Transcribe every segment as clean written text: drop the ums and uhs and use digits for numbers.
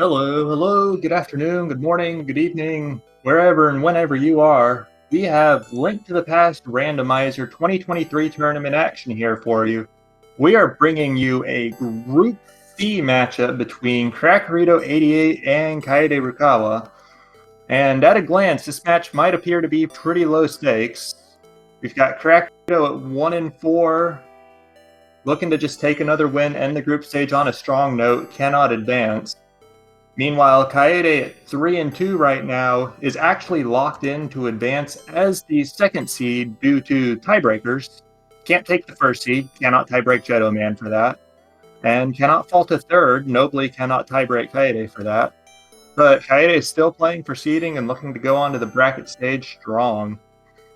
Hello, hello, good afternoon, good morning, good evening, wherever and whenever you are. We have Link to the Past Randomizer 2023 tournament action here for you. We are bringing you a Group C matchup between Crackerito88 and Kaede Rukawa. And at a glance, this match might appear to be pretty low stakes. We've got Crackerito at 1-4, looking to just take another win, end the group stage on a strong note, cannot advance. Meanwhile, Kaede at 3-2 right now is actually locked in to advance as the second seed due to tiebreakers. Can't take the first seed, cannot tiebreak Jetto Man for that, and cannot fall to third, nobly cannot tiebreak Kaede for that. But Kaede is still playing for seeding and looking to go on to the bracket stage strong.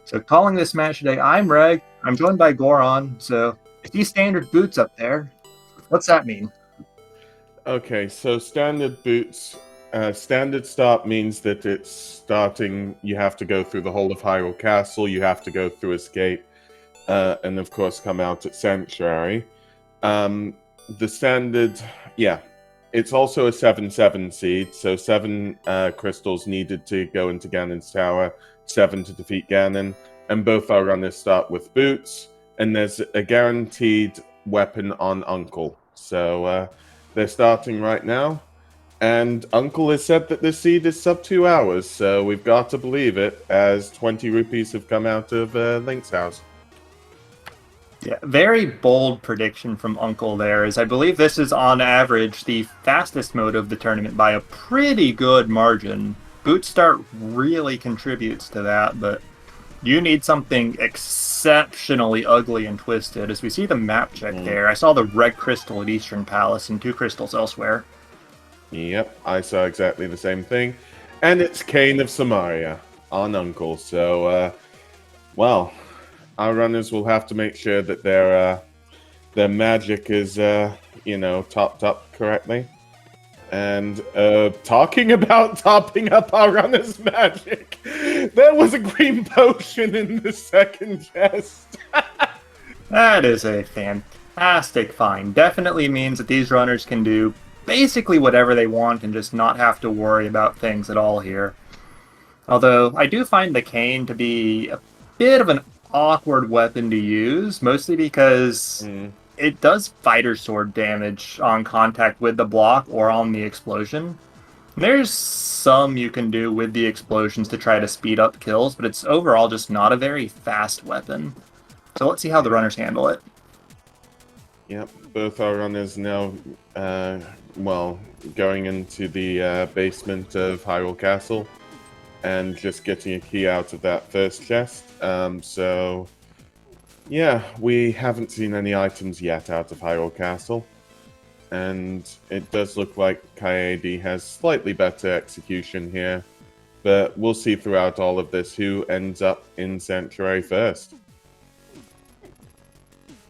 So calling this match today, I'm Reg, I'm joined by Goron, so if these standard boots up there, what's that mean? Okay, so standard boots, standard start means that it's starting, you have to go through the whole of Hyrule Castle, you have to go through Escape, and of course come out at Sanctuary. The standard, yeah, it's also a 7-7 seed, so 7 crystals needed to go into Ganon's tower, 7 to defeat Ganon, and both our runners start with boots, and there's a guaranteed weapon on Uncle, so they're starting right now, and Uncle has said that this seed is sub 2 hours, so we've got to believe it, as 20 rupees have come out of Link's house. Yeah, very bold prediction from Uncle there, as I believe this is on average the fastest mode of the tournament by a pretty good margin. Boot Start really contributes to that, but you need something exceptionally ugly and twisted. As we see the map check there, I saw the red crystal at Eastern Palace and 2 crystals elsewhere. Yep, I saw exactly the same thing. And it's Kain of Samaria on Uncle, so, well, our runners will have to make sure that their magic is, topped up correctly. And talking about topping up our runner's magic, there was a green potion in the second chest. That is a fantastic find. Definitely means that these runners can do basically whatever they want and just not have to worry about things at all here. Although, I do find the cane to be a bit of an awkward weapon to use, mostly because it does fighter sword damage on contact with the block or on the explosion. There's some you can do with the explosions to try to speed up kills, but it's overall just not a very fast weapon. So let's see how the runners handle it. Yep, both our runners now, going into the basement of Hyrule Castle and just getting a key out of that first chest. So, yeah, we haven't seen any items yet out of Hyrule Castle. And it does look like Kaede has slightly better execution here. But we'll see throughout all of this who ends up in Sanctuary first.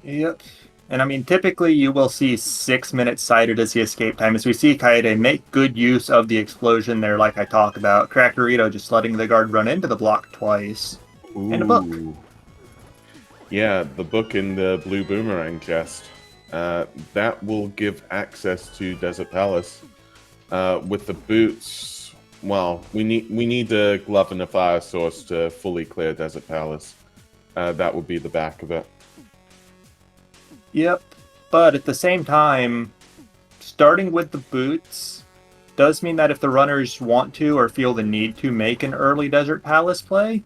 Yep. And I mean, typically you will see 6 minutes cited as the escape time, as we see Kaede make good use of the explosion there, like I talk about. Crackerito just letting the guard run into the block twice. Ooh. And a book. Yeah, the book in the blue boomerang chest. That will give access to Desert Palace. With the boots, well, we need a glove and a fire source to fully clear Desert Palace. That would be the back of it. Yep, but at the same time, starting with the boots does mean that if the runners want to or feel the need to make an early Desert Palace play,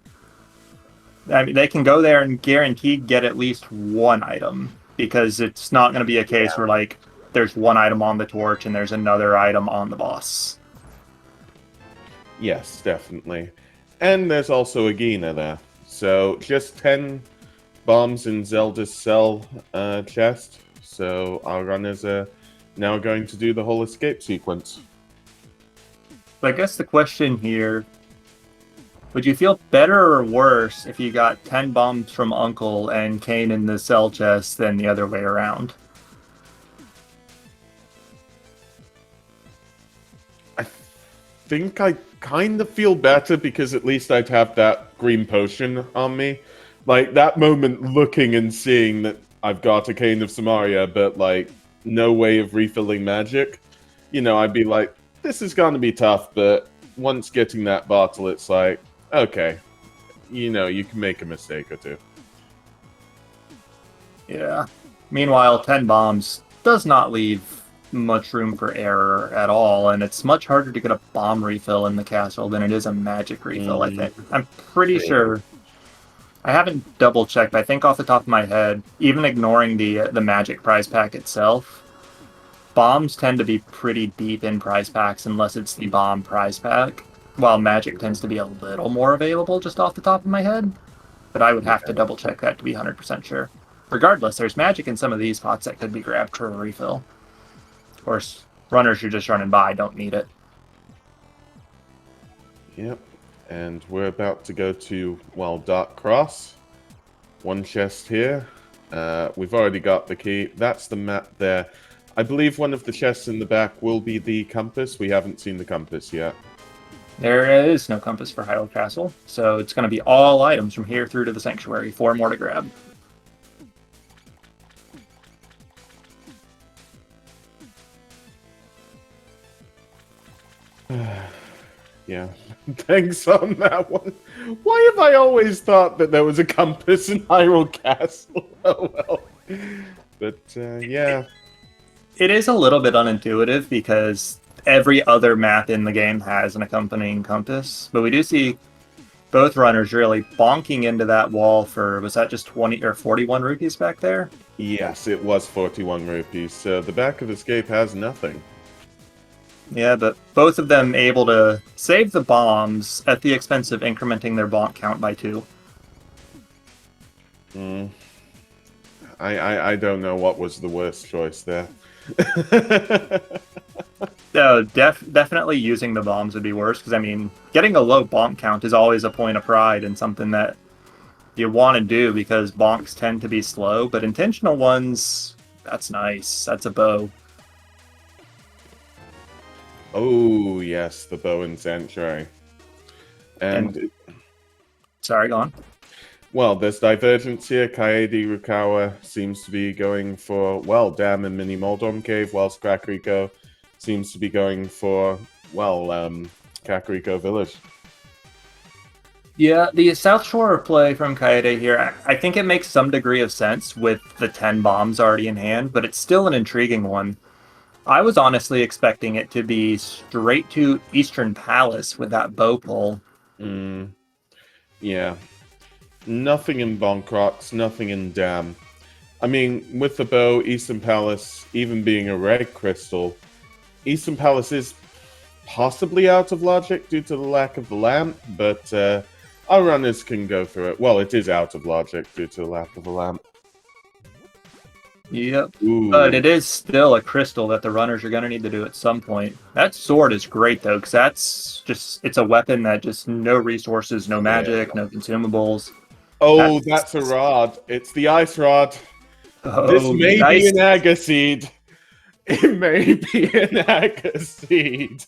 I mean, they can go there and guaranteed get at least one item, because it's not going to be a case where, like, there's one item on the torch and there's another item on the boss. Yes, definitely. And there's also a Gina there. So just 10 bombs in Zelda's cell chest. So our runners are now going to do the whole escape sequence. But I guess the question here, would you feel better or worse if you got 10 bombs from Uncle and Kain in the cell chest than the other way around? I think I kind of feel better because at least I'd have that green potion on me. Like, that moment looking and seeing that I've got a Kain of Samaria, but, like, no way of refilling magic, you know, I'd be like, this is going to be tough, but once getting that bottle, it's like, okay, you know, you can make a mistake or two. Yeah. Meanwhile, 10 bombs does not leave much room for error at all, and it's much harder to get a bomb refill in the castle than it is a magic refill, I think. I'm pretty sure. I haven't double checked, but I think off the top of my head, even ignoring the magic prize pack itself, bombs tend to be pretty deep in prize packs unless it's the bomb prize pack, while magic tends to be a little more available just off the top of my head. But I would have to double check that to be 100% sure. Regardless, there's magic in some of these pots that could be grabbed for a refill. Of course, runners you're just running by don't need it. Yep. And we're about to go to, well, Dark Cross. One chest here. We've already got the key. That's the map there. I believe one of the chests in the back will be the compass. We haven't seen the compass yet. There is no compass for Hyrule Castle, so it's going to be all items from here through to the Sanctuary. 4 more to grab. Yeah, thanks on that one. Why have I always thought that there was a compass in Hyrule Castle? Oh well. But, yeah. It is a little bit unintuitive because every other map in the game has an accompanying compass, but we do see both runners really bonking into that wall for, was that just 20 or 41 rupees back there? Yes, it was 41 rupees, so the back of Escape has nothing. Yeah, but both of them able to save the bombs at the expense of incrementing their bonk count by 2. I don't know what was the worst choice there. So definitely using the bombs would be worse, because I mean, getting a low bonk count is always a point of pride and something that you want to do because bonks tend to be slow, but intentional ones, that's nice. That's a bow. Oh, yes, the bow and sanctuary. And sorry, go on. Well, there's divergence here. Kaede Rukawa seems to be going for, well, Dam and Mini Moldorm Cave, whilst Crackerito seems to be going for, well, Kakariko Village. Yeah, the South Shore play from Kaede here, I think it makes some degree of sense with the 10 bombs already in hand, but it's still an intriguing one. I was honestly expecting it to be straight to Eastern Palace with that bow pull. Yeah. Nothing in Bonkrox, nothing in Dam. I mean, with the bow, Eastern Palace, even being a red crystal, Eastern Palace is possibly out of logic due to the lack of the lamp, but our runners can go through it. Well, it is out of logic due to the lack of a lamp. Yep. Ooh. But it is still a crystal that the runners are going to need to do at some point. That sword is great, though, because that's just, it's a weapon that just no resources, no magic, no consumables. Oh, that's a rod. It's the ice rod. Oh, this may be an Aga seed. It may be an Aga seed.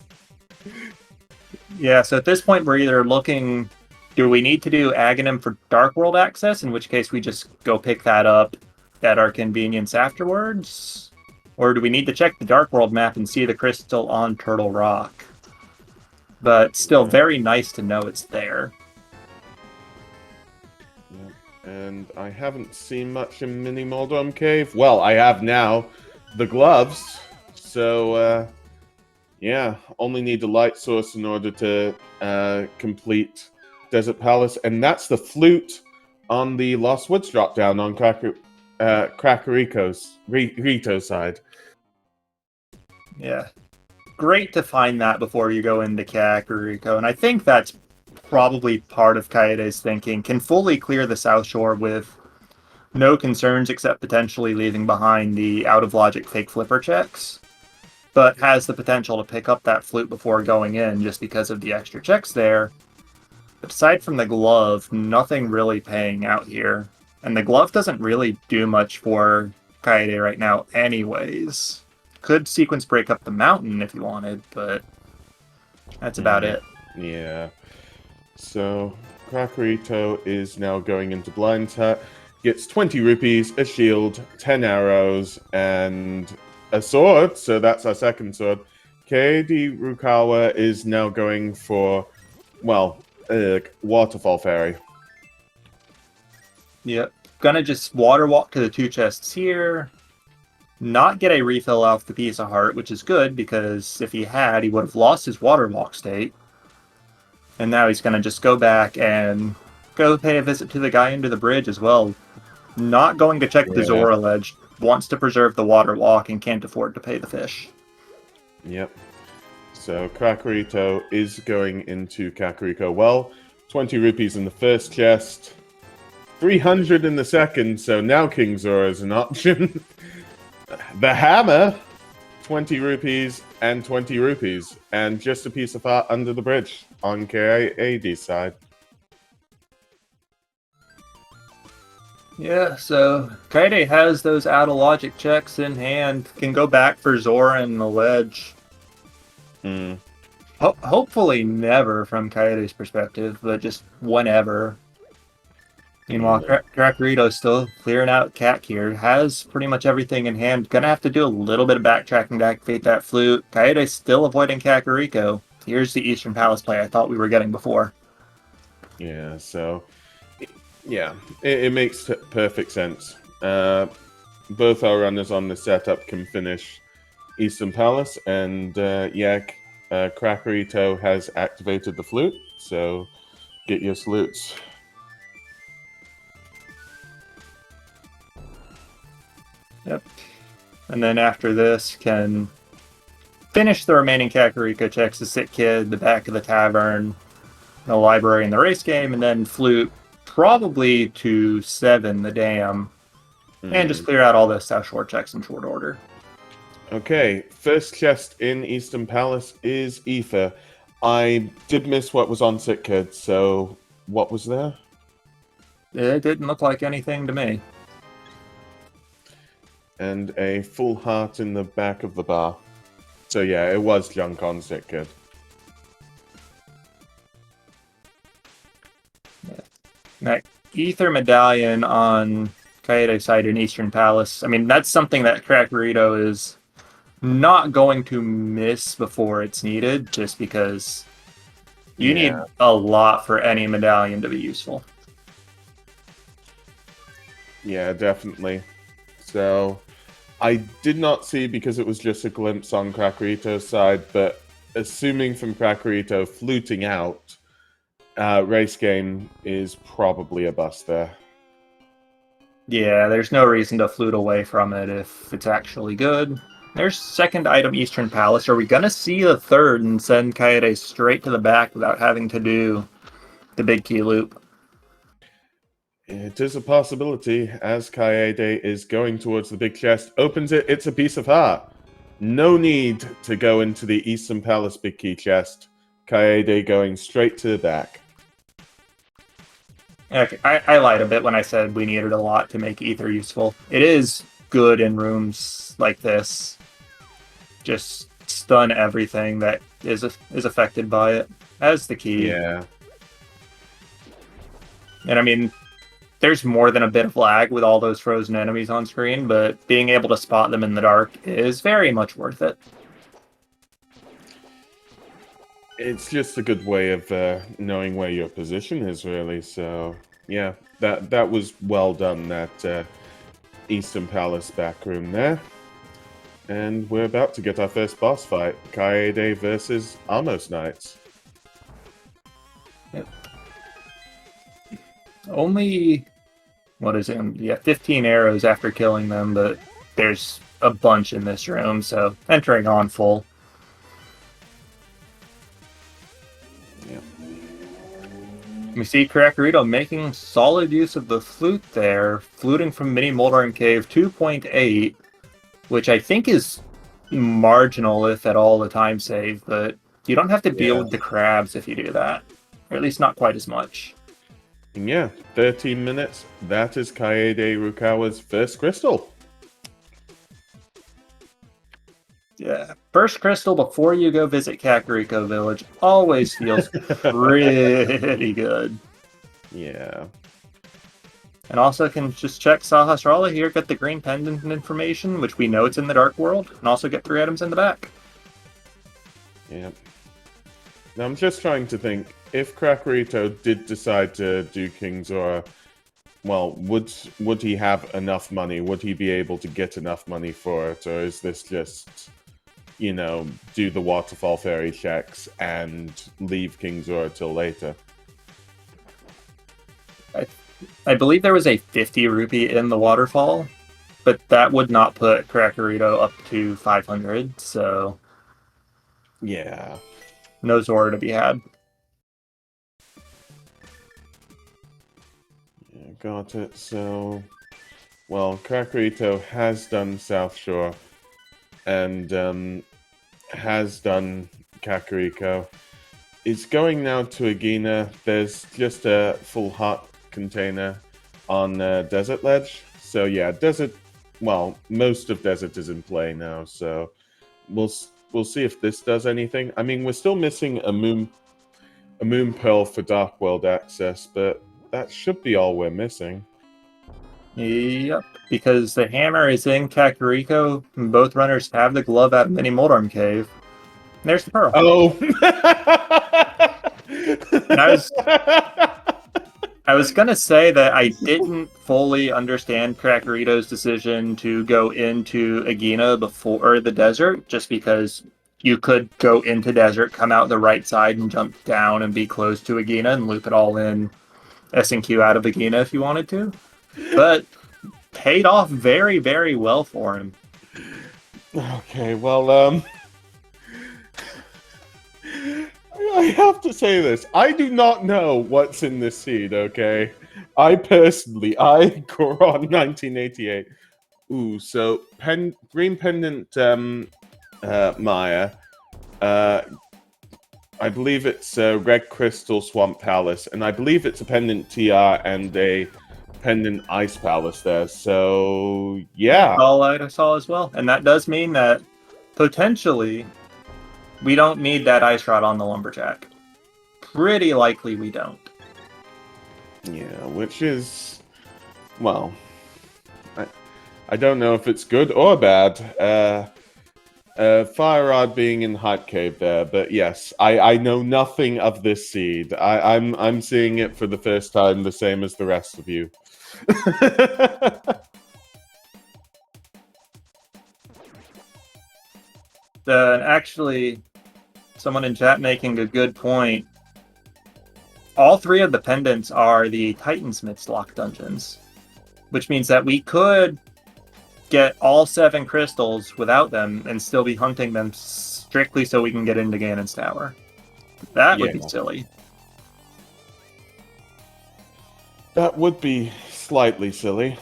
Yeah, so at this point, we're either looking, do we need to do Aghanim for Dark World access, in which case we just go pick that up at our convenience afterwards? Or do we need to check the Dark World map and see the crystal on Turtle Rock? But still very nice to know it's there. And I haven't seen much in Mini Moldorm Cave. Well, I have now. The gloves. So, yeah, only need the light source in order to complete Desert Palace. And that's the flute on the Lost Woods drop down on Crackerito's Rito side. Yeah. Great to find that before you go into Kakariko. And I think that's probably part of Kaede's thinking. Can fully clear the South Shore with no concerns except potentially leaving behind the out-of-logic fake flipper checks, but has the potential to pick up that flute before going in just because of the extra checks there. But aside from the glove, nothing really paying out here. And the glove doesn't really do much for Kaede right now anyways. Could sequence break up the mountain if you wanted, but that's about it. Yeah. So, Crackerito is now going into Blind's Hut. Gets 20 rupees, a shield, 10 arrows, and a sword. So that's our second sword. Kaede Rukawa is now going for, well, Waterfall Fairy. Yep. Gonna just water walk to the 2 chests here. Not get a refill off the piece of heart, which is good, because if he had, he would have lost his water walk state. And now he's gonna just go back and go pay a visit to the guy under the bridge as well. Not going to check the Zora ledge. Wants to preserve the water walk and can't afford to pay the fish. Yep. So Crackerito is going into Kakariko. Well, 20 rupees in the first chest, 300 in the second, so now King Zora is an option. The hammer, 20 rupees and 20 rupees, and just a piece of art under the bridge on Kaede's side. Yeah, so Kaede has those out-of-logic checks in hand, can go back for Zora and the ledge. Hopefully never from Kaede's perspective, but just whenever. Meanwhile, Crackerito still clearing out Cat here, has pretty much everything in hand. Gonna have to do a little bit of backtracking to activate that flute. Kaede still avoiding Kakariko. Here's the Eastern Palace play I thought we were getting before. Yeah, so... yeah, it makes perfect sense. Both our runners on the setup can finish Eastern Palace, and Crackerito has activated the flute, so get your salutes. Yep. And then after this, can finish the remaining Kakariko checks, the Sick Kid, the back of the tavern, the library, and the race game, and then flute probably to 7 the dam, and just clear out all the South Shore checks in short order. Okay, first chest in Eastern Palace is Ether. I did miss what was on Sick Kid, so what was there? It didn't look like anything to me. And a full heart in the back of the bar. So yeah, it was junk on Sick Kid. That Ether medallion on Kaede's side in Eastern Palace, I mean, that's something that Crackerito is not going to miss before it's needed, just because you need a lot for any medallion to be useful. Yeah, definitely. So, I did not see because it was just a glimpse on Crackerito's side, but assuming from Crackerito fluting out, race game is probably a bust there. Yeah, there's no reason to flute away from it if it's actually good. There's second item, Eastern Palace. Are we going to see the third and send Kaede straight to the back without having to do the big key loop? It is a possibility, as Kaede is going towards the big chest, opens it, it's a piece of heart. No need to go into the Eastern Palace big key chest. Kaede going straight to the back. Okay, I lied a bit when I said we needed a lot to make Ether useful. It is good in rooms like this. Just stun everything that is affected by it. As the key. Yeah. And I mean, there's more than a bit of lag with all those frozen enemies on screen, but being able to spot them in the dark is very much worth it. It's just a good way of knowing where your position is, really. So, yeah, that was well done, that Eastern Palace back room there. And we're about to get our first boss fight, Kaede versus Amos Knights. Yep. Only, what is it? Yeah, 15 arrows after killing them, but there's a bunch in this room, so entering on full. We see Crackerito making solid use of the flute there, fluting from Mini Moldering Cave 2.8, which I think is marginal, if at all, the time save, but you don't have to deal with the crabs if you do that. Or at least not quite as much. And yeah, 13 minutes. That is Kaede Rukawa's first crystal. Yeah, first crystal before you go visit Kakariko Village always feels pretty good. Yeah. And also can just check Sahasrara here, get the green pendant information, which we know it's in the Dark World, and also get 3 items in the back. Yep. Now I'm just trying to think, if Crackerito did decide to do King Zora, well, would he have enough money? Would he be able to get enough money for it? Or is this just, you know, do the waterfall fairy checks and leave King Zora till later? I believe there was a 50 rupee in the waterfall, but that would not put Crackerito up to 500, so Yeah. no Zora to be had. Yeah, got it. So, well, Crackerito has done South Shore and has done Kakariko. It's going now to Agina. There's just a full hut container on Desert Ledge. So yeah, Desert. Well, most of Desert is in play now. So we'll see if this does anything. I mean, we're still missing a moon pearl for Dark World access, but that should be all we're missing. Yep, because the hammer is in Kakariko, and both runners have the glove out of Mini Moldarm Cave. There's the pearl. Oh! And I was gonna say that I didn't fully understand Crackerito's decision to go into Agina before the desert, just because you could go into desert, come out the right side, and jump down and be close to Agina and loop it all in S&Q out of Agina if you wanted to. But paid off very, very well for him. Okay, well, I have to say this. I do not know what's in this seed, okay? I Goron1988. Ooh, so Green Pendant Maya. I believe it's Red Crystal Swamp Palace, and I believe it's a Pendant TR and a Pendant Ice Palace there. So, yeah. That's all I saw as well. And that does mean that potentially we don't need that Ice Rod on the Lumberjack. Pretty likely we don't. Yeah, which is, well, I don't know if it's good or bad. Fire Rod being in Hype Cave there, but yes, I know nothing of this seed. I'm seeing it for the first time, the same as the rest of you. Actually, someone in chat making a good point. All three of the pendants are the Titansmith's lock dungeons, which means that we could get all 7 crystals without them and still be hunting them strictly so we can get into Ganon's Tower. That would be silly. That would be slightly silly.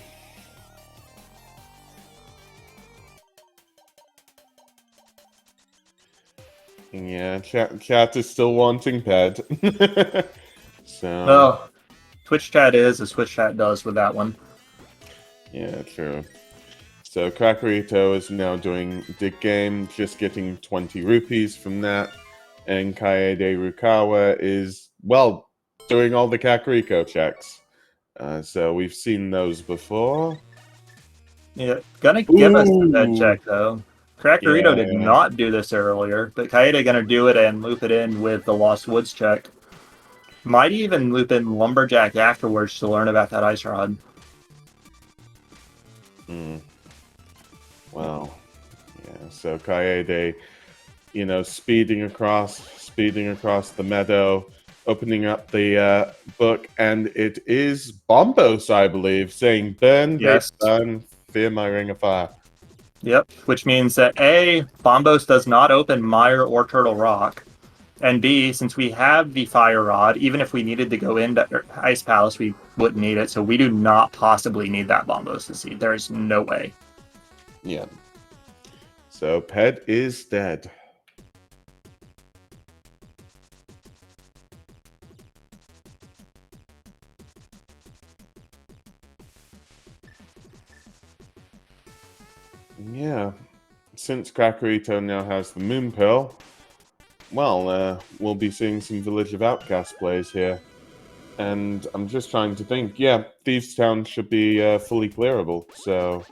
Yeah, chat is still wanting Ped. So. Well, Twitch chat is as Twitch chat does with that one. Yeah, true. So Crackerito is now doing Dig Game, just getting 20 rupees from that. And Kaede Rukawa is, well, doing all the Kakariko checks. So we've seen those before. Yeah, gonna give us the Ped check, though. Crackerito did not do this earlier, but Kaede gonna do it and loop it in with the Lost Woods check. Might even loop in Lumberjack afterwards to learn about that Ice Rod. Well, yeah, so Kaede, you know, speeding across the meadow, opening up the book, and it is Bombos, I believe, saying, "Burn, yes. burn, fear my ring of fire." Yep, which means that A, Bombos does not open Mire or Turtle Rock, and B, since we have the Fire Rod, even if we needed to go into Ice Palace, we wouldn't need it, so we do not possibly need that Bombos to see. There is no way. Yeah. So Ped is dead. Yeah. Since Crackerito now has the Moon Pearl, well, we'll be seeing some Village of Outcasts plays here. And I'm just trying to think, yeah, Thieves Town should be fully clearable, so...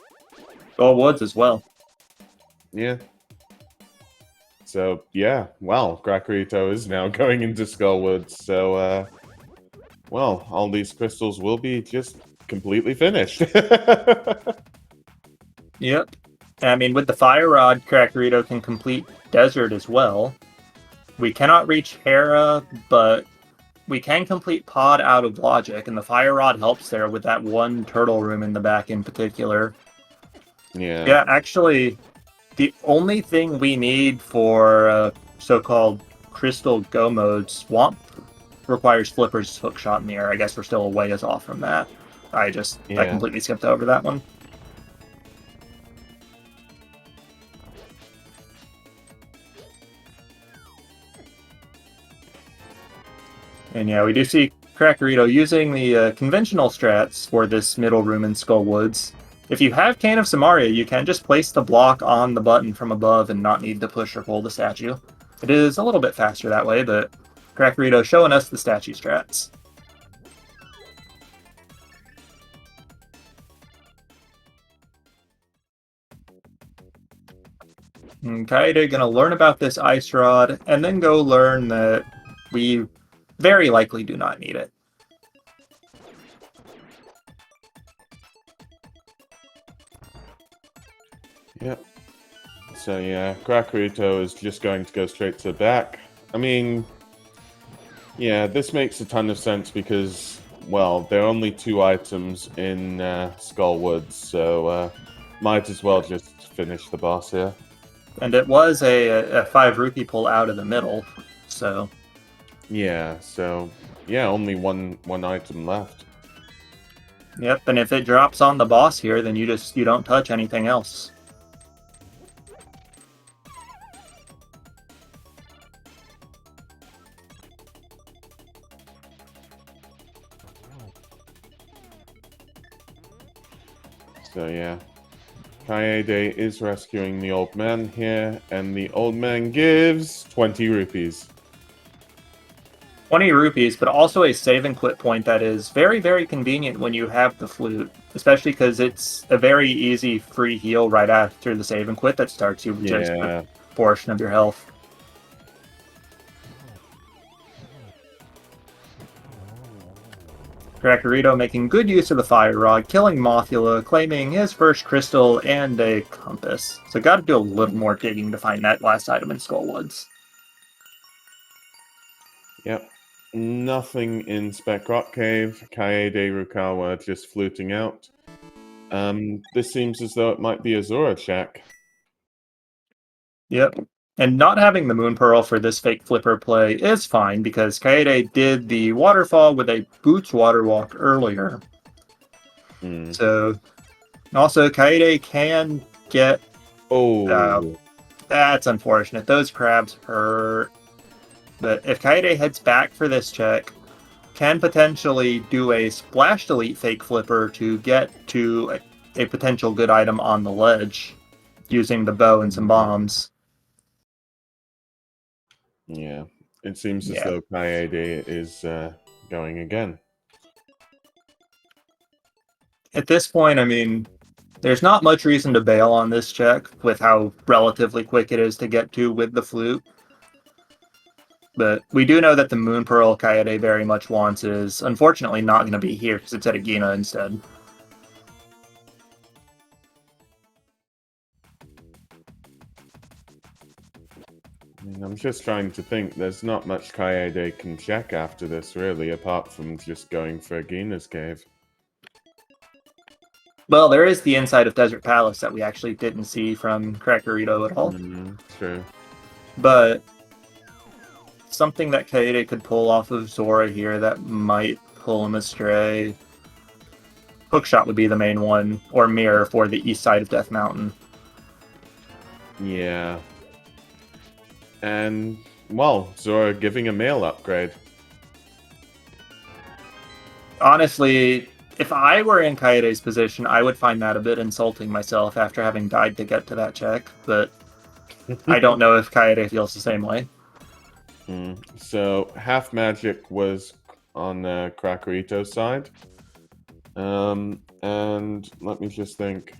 All Woods as well. Yeah. So, yeah, well, Crackerito is now going into Skullwoods, so, well, all these crystals will be just completely finished. Yep. I mean, with the Fire Rod, Crackerito can complete Desert as well. We cannot reach Hera, but we can complete Pod out of Logic, and the Fire Rod helps there with that one turtle room in the back in particular. Yeah. Yeah, actually, the only thing we need for so-called Crystal Go mode, Swamp, requires Flipper's hookshot in the air. I guess we're still a ways off from that. I Yeah. completely skipped over that one. And yeah, we do see Crackerito using the conventional strats for this middle room in Skullwoods. If you have Cane of Samaria, you can just place the block on the button from above and not need to push or pull the statue. It is a little bit faster that way, but Crackerito showing us the statue strats. And Kaede gonna learn about this ice rod, and then go learn that we very likely do not need it. Yep. So yeah, Crackerito is just going to go straight to the back. I mean, yeah, this makes a ton of sense because, well, there are only 2 items in Skullwoods, so might as well just finish the boss here. And it was a 5 rupee pull out of the middle, so... Yeah, so, yeah, only one item left. Yep, and if it drops on the boss here, then you don't touch anything else. So yeah, Kaede is rescuing the old man here, and the old man gives 20 rupees. 20 rupees, but also a save and quit point that is very, very convenient when you have the flute, especially because it's a very easy free heal right after the save and quit that starts you with just a portion of your health. Crackerito making good use of the Fire Rod, killing Mothula, claiming his first crystal and a compass. So gotta do a little more digging to find that last item in Skullwoods. Yep. Nothing in Spec Rock Cave. Kaede Rukawa just fluting out. This seems as though it might be a Zora shack. Yep. And not having the Moon Pearl for this fake flipper play is fine, because Kaede did the waterfall with a Boots Water Walk earlier. So, also, Kaede can get... Oh. That's unfortunate. Those crabs hurt. But if Kaede heads back for this check, can potentially do a Splash Delete fake flipper to get to a potential good item on the ledge, using the bow and some bombs. Yeah, it seems as though Kaede is going again. At this point, I mean, there's not much reason to bail on this check with how relatively quick it is to get to with the flute. But we do know that the Moon Pearl Kaede very much wants is unfortunately not going to be here because it's at Agina instead. I'm just trying to think. There's not much Kaede can check after this, really, apart from just going for Agina's cave. Well, there is the inside of Desert Palace that we actually didn't see from Crackerito at all. True. But something that Kaede could pull off of Zora here that might pull him astray. Hookshot would be the main one, or Mirror for the east side of Death Mountain. Yeah. And, well, Zora giving a mail upgrade. Honestly, if I were in Kaede's position, I would find that a bit insulting myself after having died to get to that check, but I don't know if Kaede feels the same way. So, half magic was on Crackerito's side. And let me just think.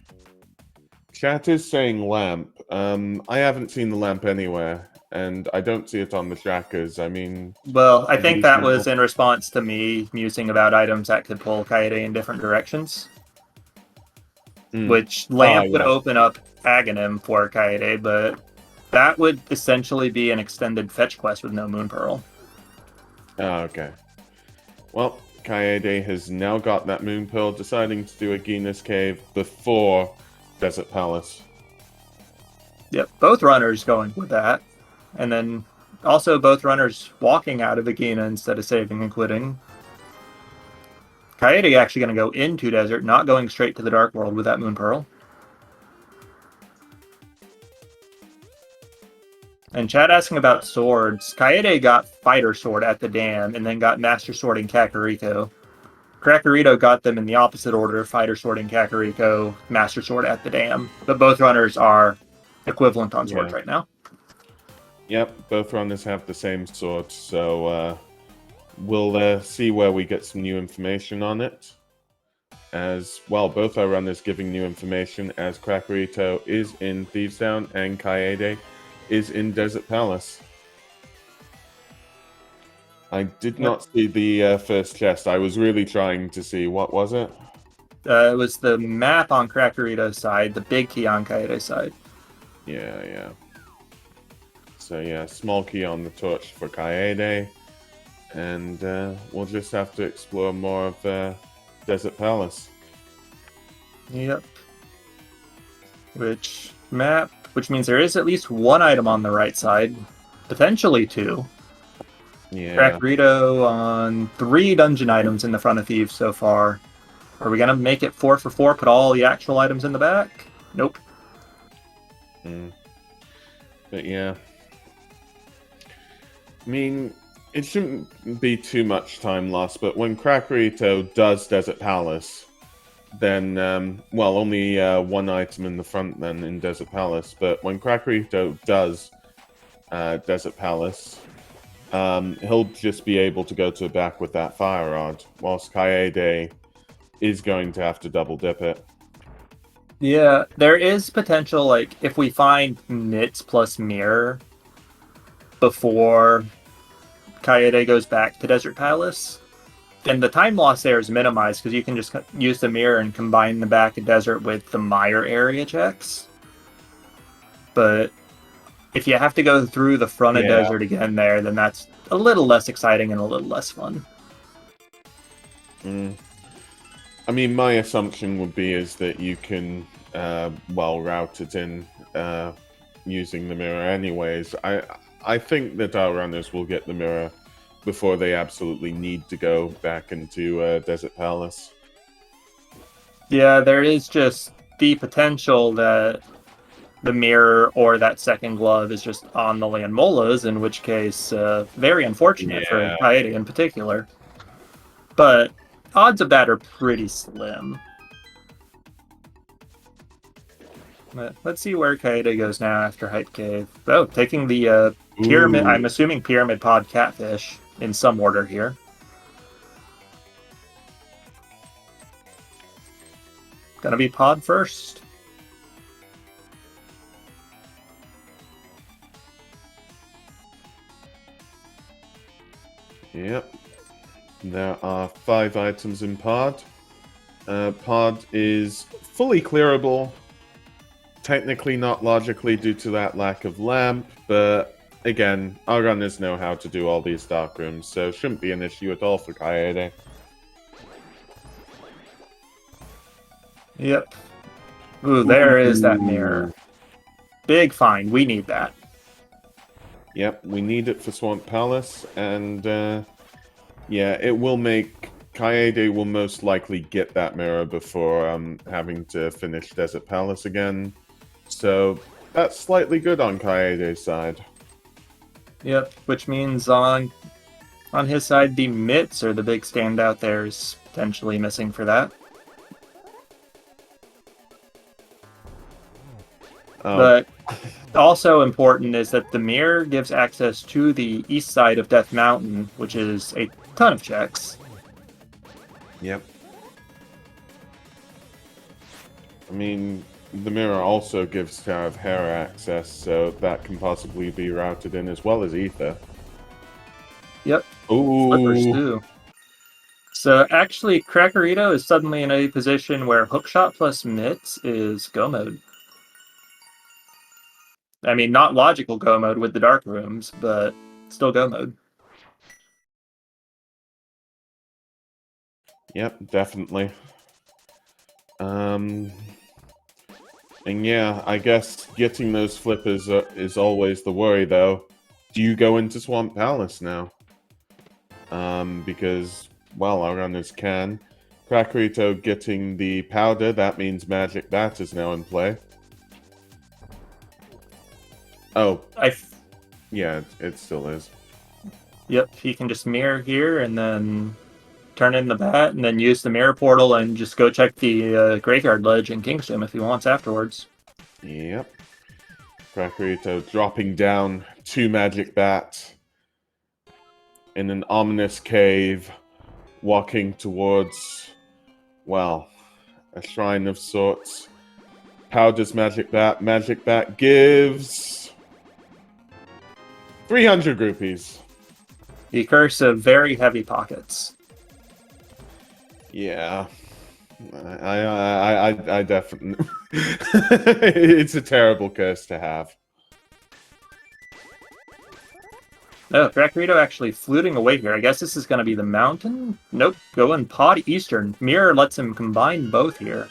Chat is saying lamp. I haven't seen the lamp anywhere. and I don't see it on the trackers. I mean, Well, I think that reasonable. was in response to me musing about items that could pull Kaede in different directions. Which Lamp would Yeah. open up Aghanim for Kaede, but that would essentially be an extended fetch quest with no Moon Pearl. Oh, okay. Well, Kaede has now got that Moon Pearl, deciding to do a Gina's Cave before Desert Palace. Yep, both runners going with that. And then also both runners walking out of Agina instead of saving and quitting. Kaede actually going to go into Desert, not going straight to the Dark World with that Moon Pearl. And Chad asking about swords. Kaede got Fighter Sword at the dam and then got Master Sword in Kakariko. Crackerito got them in the opposite order, Fighter Sword in Kakariko, Master Sword at the dam. But both runners are equivalent on swords right now. Yep, both runners have the same sword, so we'll see where we get some new information on it. As well, both our runners giving new information, as Crackerito is in Thieves Town and Kaede is in Desert Palace. I did not see the first chest. I was really trying to see. What was it? It was the map on Crackerito's side, the big key on Kaede's side. Yeah. So yeah, small key on the torch for Kaede. And we'll just have to explore more of Desert Palace. Yep. Which means there is at least one item on the right side, potentially two. Yeah. Crackerito on 3 dungeon items in the front of Thieves so far. Are we going to make it 4 for 4, put all the actual items in the back? Nope. But yeah. I mean, it shouldn't be too much time lost, but when Crackerito does Desert Palace, then, well, only one item in the front then in Desert Palace, but when Crackerito does Desert Palace, he'll just be able to go to the back with that fire rod, whilst Kaede is going to have to double dip it. Yeah, there is potential, like, if we find Nits plus Mirror before Kaede goes back to Desert Palace, then the time loss there is minimized because you can just use the mirror and combine the back of Desert with the Mire area checks. But if you have to go through the front of Desert again there, then that's a little less exciting and a little less fun. I mean, my assumption would be is that you can, well, route it in using the mirror anyways. I think that our runners will get the mirror before they absolutely need to go back into Desert Palace. Yeah, there is just the potential that the mirror or that second glove is just on the land molas, in which case, very unfortunate for Kaede in particular. But odds of that are pretty slim. Let's see where Kaede goes now after Hype Cave. Oh, taking the pyramid, I'm assuming Pyramid Pod Catfish in some order here. Gonna be Pod first. Yep. There are 5 items in Pod. Pod is fully clearable. Technically not logically due to that lack of lamp, but again, our runners know how to do all these dark rooms, so shouldn't be an issue at all for Kaede. Yep. Ooh, there is that mirror. Big find. We need that. Yep, we need it for Swamp Palace, and yeah, it will make... Kaede will most likely get that mirror before having to finish Desert Palace again. So that's slightly good on Kaede's side. Yep, which means on his side, the mitts are the big standout there is potentially missing for that. But also important is that the mirror gives access to the east side of Death Mountain, which is a ton of checks. Yep. I mean, the mirror also gives Tower of Hera access, so that can possibly be routed in as well as Ether. Yep. Flippers Ooh. too. So actually, Crackerito is suddenly in a position where hookshot plus mitts is go mode. I mean, not logical go mode with the dark rooms, but still go mode. Yep, definitely. And yeah, I guess getting those flippers is always the worry, though. Do you go into Swamp Palace now? Because, well, our runners can. Crackerito getting the powder, that means Magic Bat is now in play. Oh, yeah, it still is. Yep, he can just mirror here and then turn in the bat and then use the mirror portal and just go check the graveyard ledge in Kingdom if he wants afterwards. Yep. Crackerito dropping down 2 Magic Bat in an ominous cave, walking towards, well, a shrine of sorts. How does Magic Bat? Magic Bat gives 300 rupees. The curse of very heavy pockets. Yeah. I definitely... It's a terrible curse to have. Oh, Crackerito actually fluting away here. I guess this is going to be the mountain? Nope, going Pod Eastern. Mirror lets him combine both here.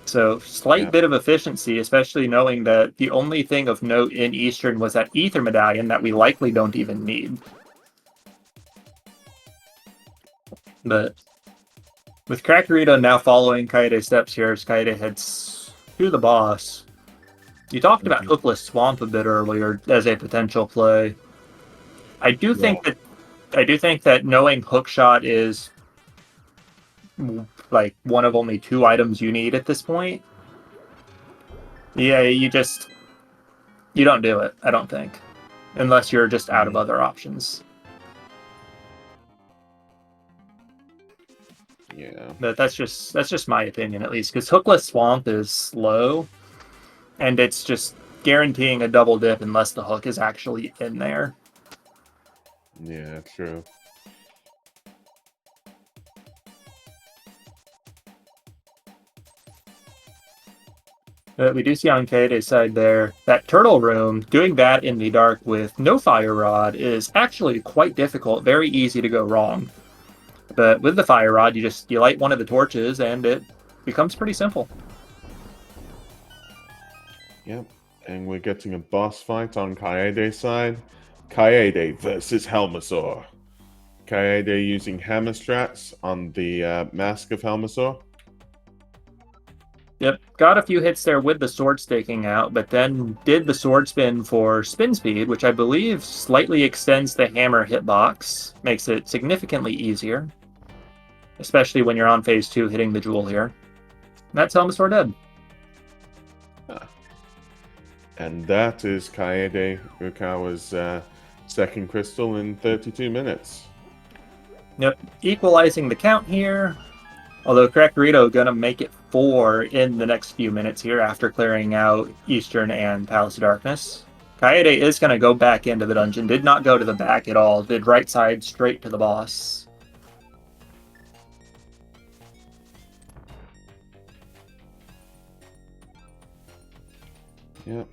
So, slight bit of efficiency, especially knowing that the only thing of note in Eastern was that Ether Medallion that we likely don't even need. But with Crackerito now following Kaede's steps here as Kaede heads to the boss. You talked about Hookless Swamp a bit earlier as a potential play. I do think that knowing Hookshot is like one of only 2 items you need at this point. Yeah, you don't do it, I don't think. Unless you're just out of other options. Yeah. But that's just my opinion, at least, because Hookless Swamp is slow, and it's just guaranteeing a double dip unless the hook is actually in there. Yeah, true. But we do see on Kaede's side there, that turtle room, doing that in the dark with no fire rod is actually quite difficult, very easy to go wrong. But with the fire rod, you light one of the torches and it becomes pretty simple. Yep, and we're getting a boss fight on Kaede's side. Kaede versus Helmasaur. Kaede using hammer strats on the Mask of Helmasaur. Yep, got a few hits there with the sword staking out, but then did the sword spin for spin speed, which I believe slightly extends the hammer hitbox, makes it significantly easier. Especially when you're on phase 2 hitting the jewel here. That's Helmasaur dead. And that is Kaede Rukawa's second crystal in 32 minutes. Yep, equalizing the count here. Although Crackerito gonna make it 4 in the next few minutes here after clearing out Eastern and Palace of Darkness. Kaede is gonna go back into the dungeon, did not go to the back at all, did right side straight to the boss. Yep.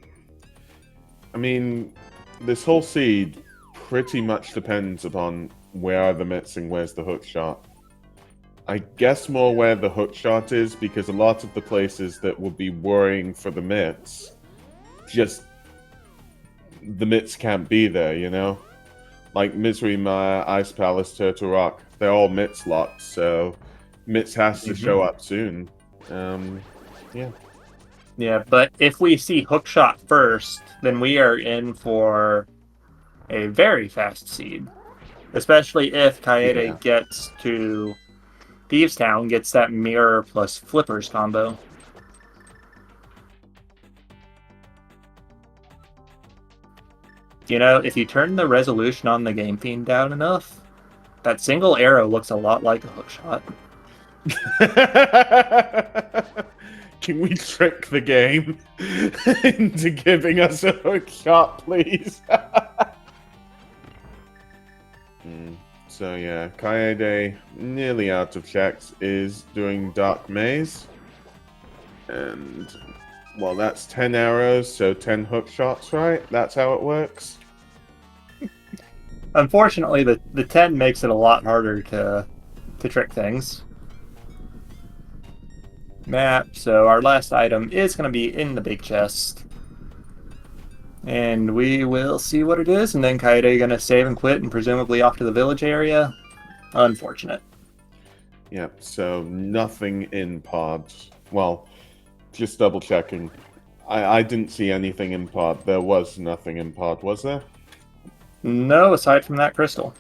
I mean, this whole seed pretty much depends upon where are the mitts and where's the hook shot. I guess more where the hook shot is, because a lot of the places that would be worrying for the mitts, just the mitts can't be there, you know? Like Misery Mire, Ice Palace, Turtle Rock, they're all mitts locked, so mitts has to show up soon. Yeah. Yeah, but if we see Hookshot first, then we are in for a very fast seed. Especially if Kaede gets to Thieves Town, gets that mirror plus flippers combo. You know, if you turn the resolution on the game theme down enough, that single arrow looks a lot like a hookshot. Can we trick the game into giving us a hook shot, please? So yeah, Kaede, nearly out of checks, is doing Dark Maze. And, well, that's 10 arrows, so 10 hook shots, right? That's how it works? Unfortunately, the 10 makes it a lot harder to trick things. Map, so our last item is going to be in the big chest. And we will see what it is, and then Kaede going to save and quit and presumably off to the village area. Unfortunate. Yep, so nothing in pod. Well, just double checking. I didn't see anything in pod. There was nothing in pod, was there? No, aside from that crystal.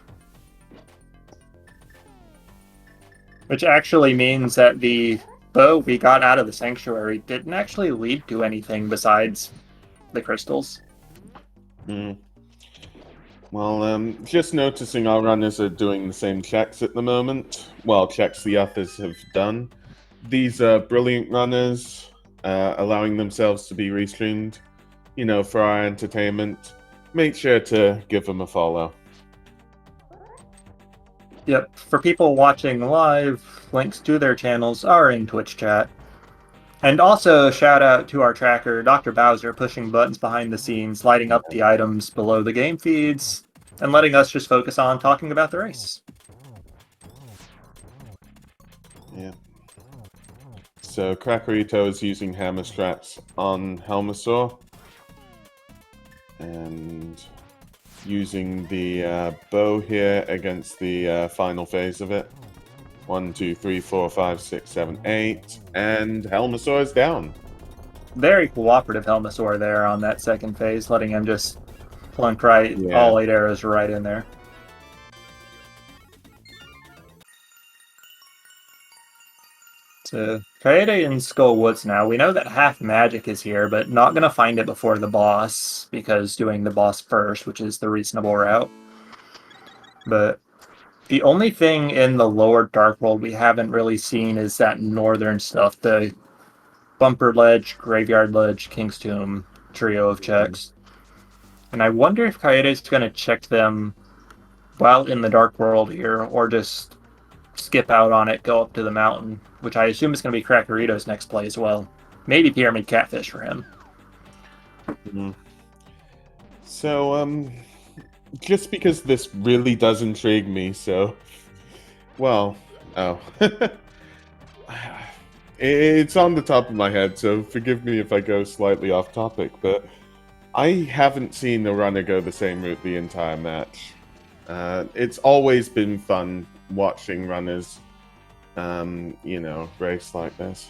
Which actually means that the bow we got out of the sanctuary didn't actually lead to anything besides the crystals. Well, just noticing our runners are doing the same checks at the moment. Well, checks the others have done. These are brilliant runners, allowing themselves to be restreamed, you know, for our entertainment. Make sure to give them a follow. Yep, for people watching live, links to their channels are in Twitch chat. And also, shout out to our tracker, Dr. Bowser, pushing buttons behind the scenes, lighting up the items below the game feeds, and letting us just focus on talking about the race. Yeah. So, Crackerito is using hammer straps on Helmasaur. And using the bow here against the final phase of it. 1, 2, 3, 4, 5, 6, 7, 8. And Helmasaur is down. Very cooperative Helmasaur there on that second phase, letting him just plunk all 8 arrows right in there. So, Kaede in Skull Woods now. We know that half magic is here, but not going to find it before the boss, because doing the boss first, which is the reasonable route. But the only thing in the lower Dark World we haven't really seen is that northern stuff, the Bumper Ledge, Graveyard Ledge, King's Tomb trio of checks. And I wonder if Kaede's going to check them while in the Dark World here, or just skip out on it, go up to the mountain, which I assume is going to be Crackerito's next play as well. Maybe Pyramid Catfish for him. So, just because this really does intrigue me, so... Well, it's on the top of my head, so forgive me if I go slightly off topic, but I haven't seen a runner go the same route the entire match. It's always been fun watching runners, you know, race like this.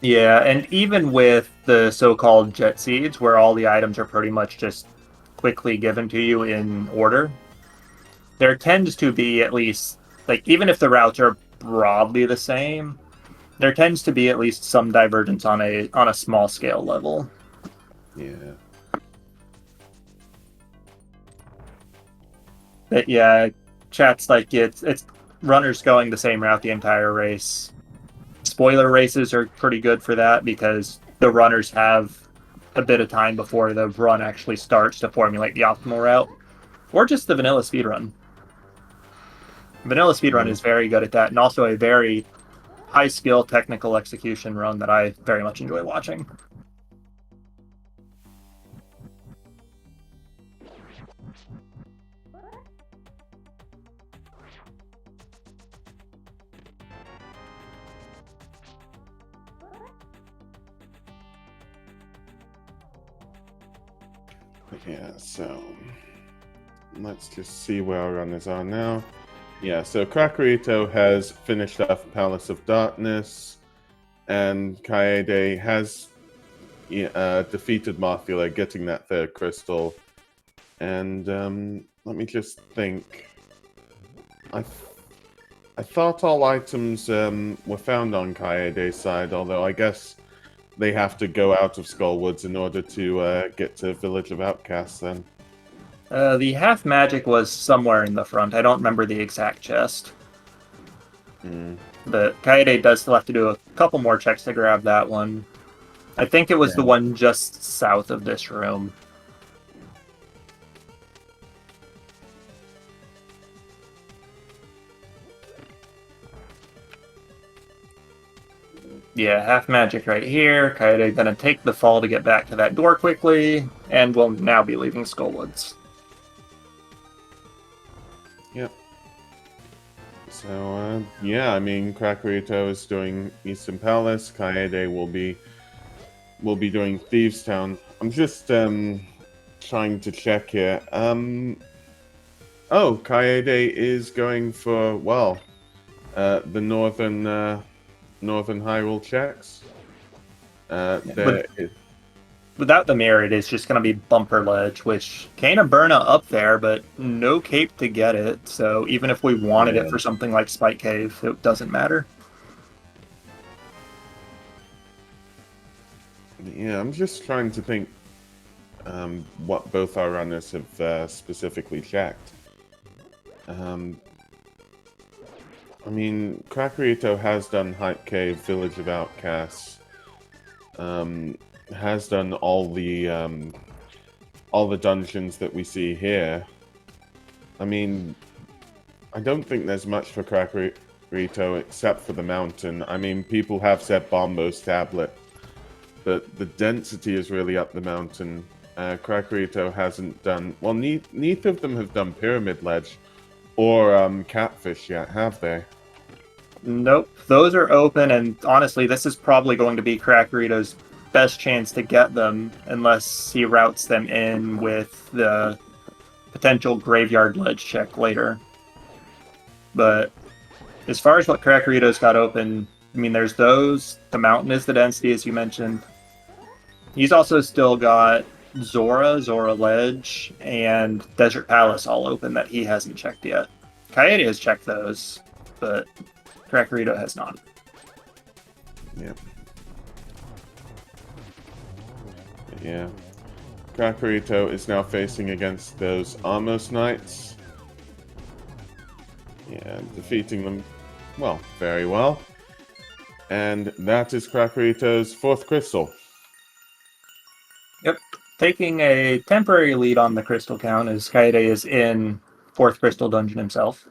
Yeah, and even with the so-called jet seeds, where all the items are pretty much just quickly given to you in order, there tends to be at least, like, even if the routes are broadly the same, there tends to be at least some divergence on a small scale level. Yeah. But yeah, chat's like it's runners going the same route the entire race. Spoiler races are pretty good for that because the runners have a bit of time before the run actually starts to formulate the optimal route. Or just the vanilla speedrun. Vanilla speedrun is very good at that, and also a very high skill technical execution run that I very much enjoy watching. Yeah, so let's just see where our runners are now. Yeah, so Crackerito has finished off Palace of Darkness, and Kaede has defeated Mothula, getting that third crystal. And let me just think. I thought all items were found on Kaede's side, although I guess they have to go out of Skullwoods in order to get to Village of Outcasts then. The half magic was somewhere in the front. I don't remember the exact chest. But Kaede does still have to do a couple more checks to grab that one. I think it was the one just south of this room. Yeah, half magic right here. Kaede gonna take the fall to get back to that door quickly, and will now be leaving Skullwoods. Yep. So, yeah, I mean, Crackerito is doing Eastern Palace. Kaede will be doing Thieves Town. I'm just trying to check here. Oh, Kaede is going for, well, the northern Hyrule checks. Without the mirror, it is just going to be bumper ledge, which kind of burn up there, but no cape to get it. So even if we wanted it for something like Spike Cave, it doesn't matter. Yeah, I'm just trying to think what both our runners have specifically checked. I mean, Crackerito has done Hype Cave, Village of Outcasts, has done all the dungeons that we see here. I mean, I don't think there's much for Crackerito except for the mountain. I mean, people have said Bombo's tablet, but the density is really up the mountain. Crackerito hasn't done... Well, neither of them have done Pyramid Ledge or Catfish yet, have they? Nope. Those are open, and honestly, this is probably going to be Crackerito's best chance to get them, unless he routes them in with the potential Graveyard Ledge check later. But as far as what Crackerito's got open, I mean, there's those. The mountain is the density, as you mentioned. He's also still got Zora Ledge, and Desert Palace all open that he hasn't checked yet. Kaede has checked those, but Crackerito has not. Yep. Yeah. Crackerito is now facing against those Amos Knights. Yeah, defeating them, well, very well. And that is Crackerito's fourth crystal. Yep. Taking a temporary lead on the crystal count as Kaede is in fourth crystal dungeon himself.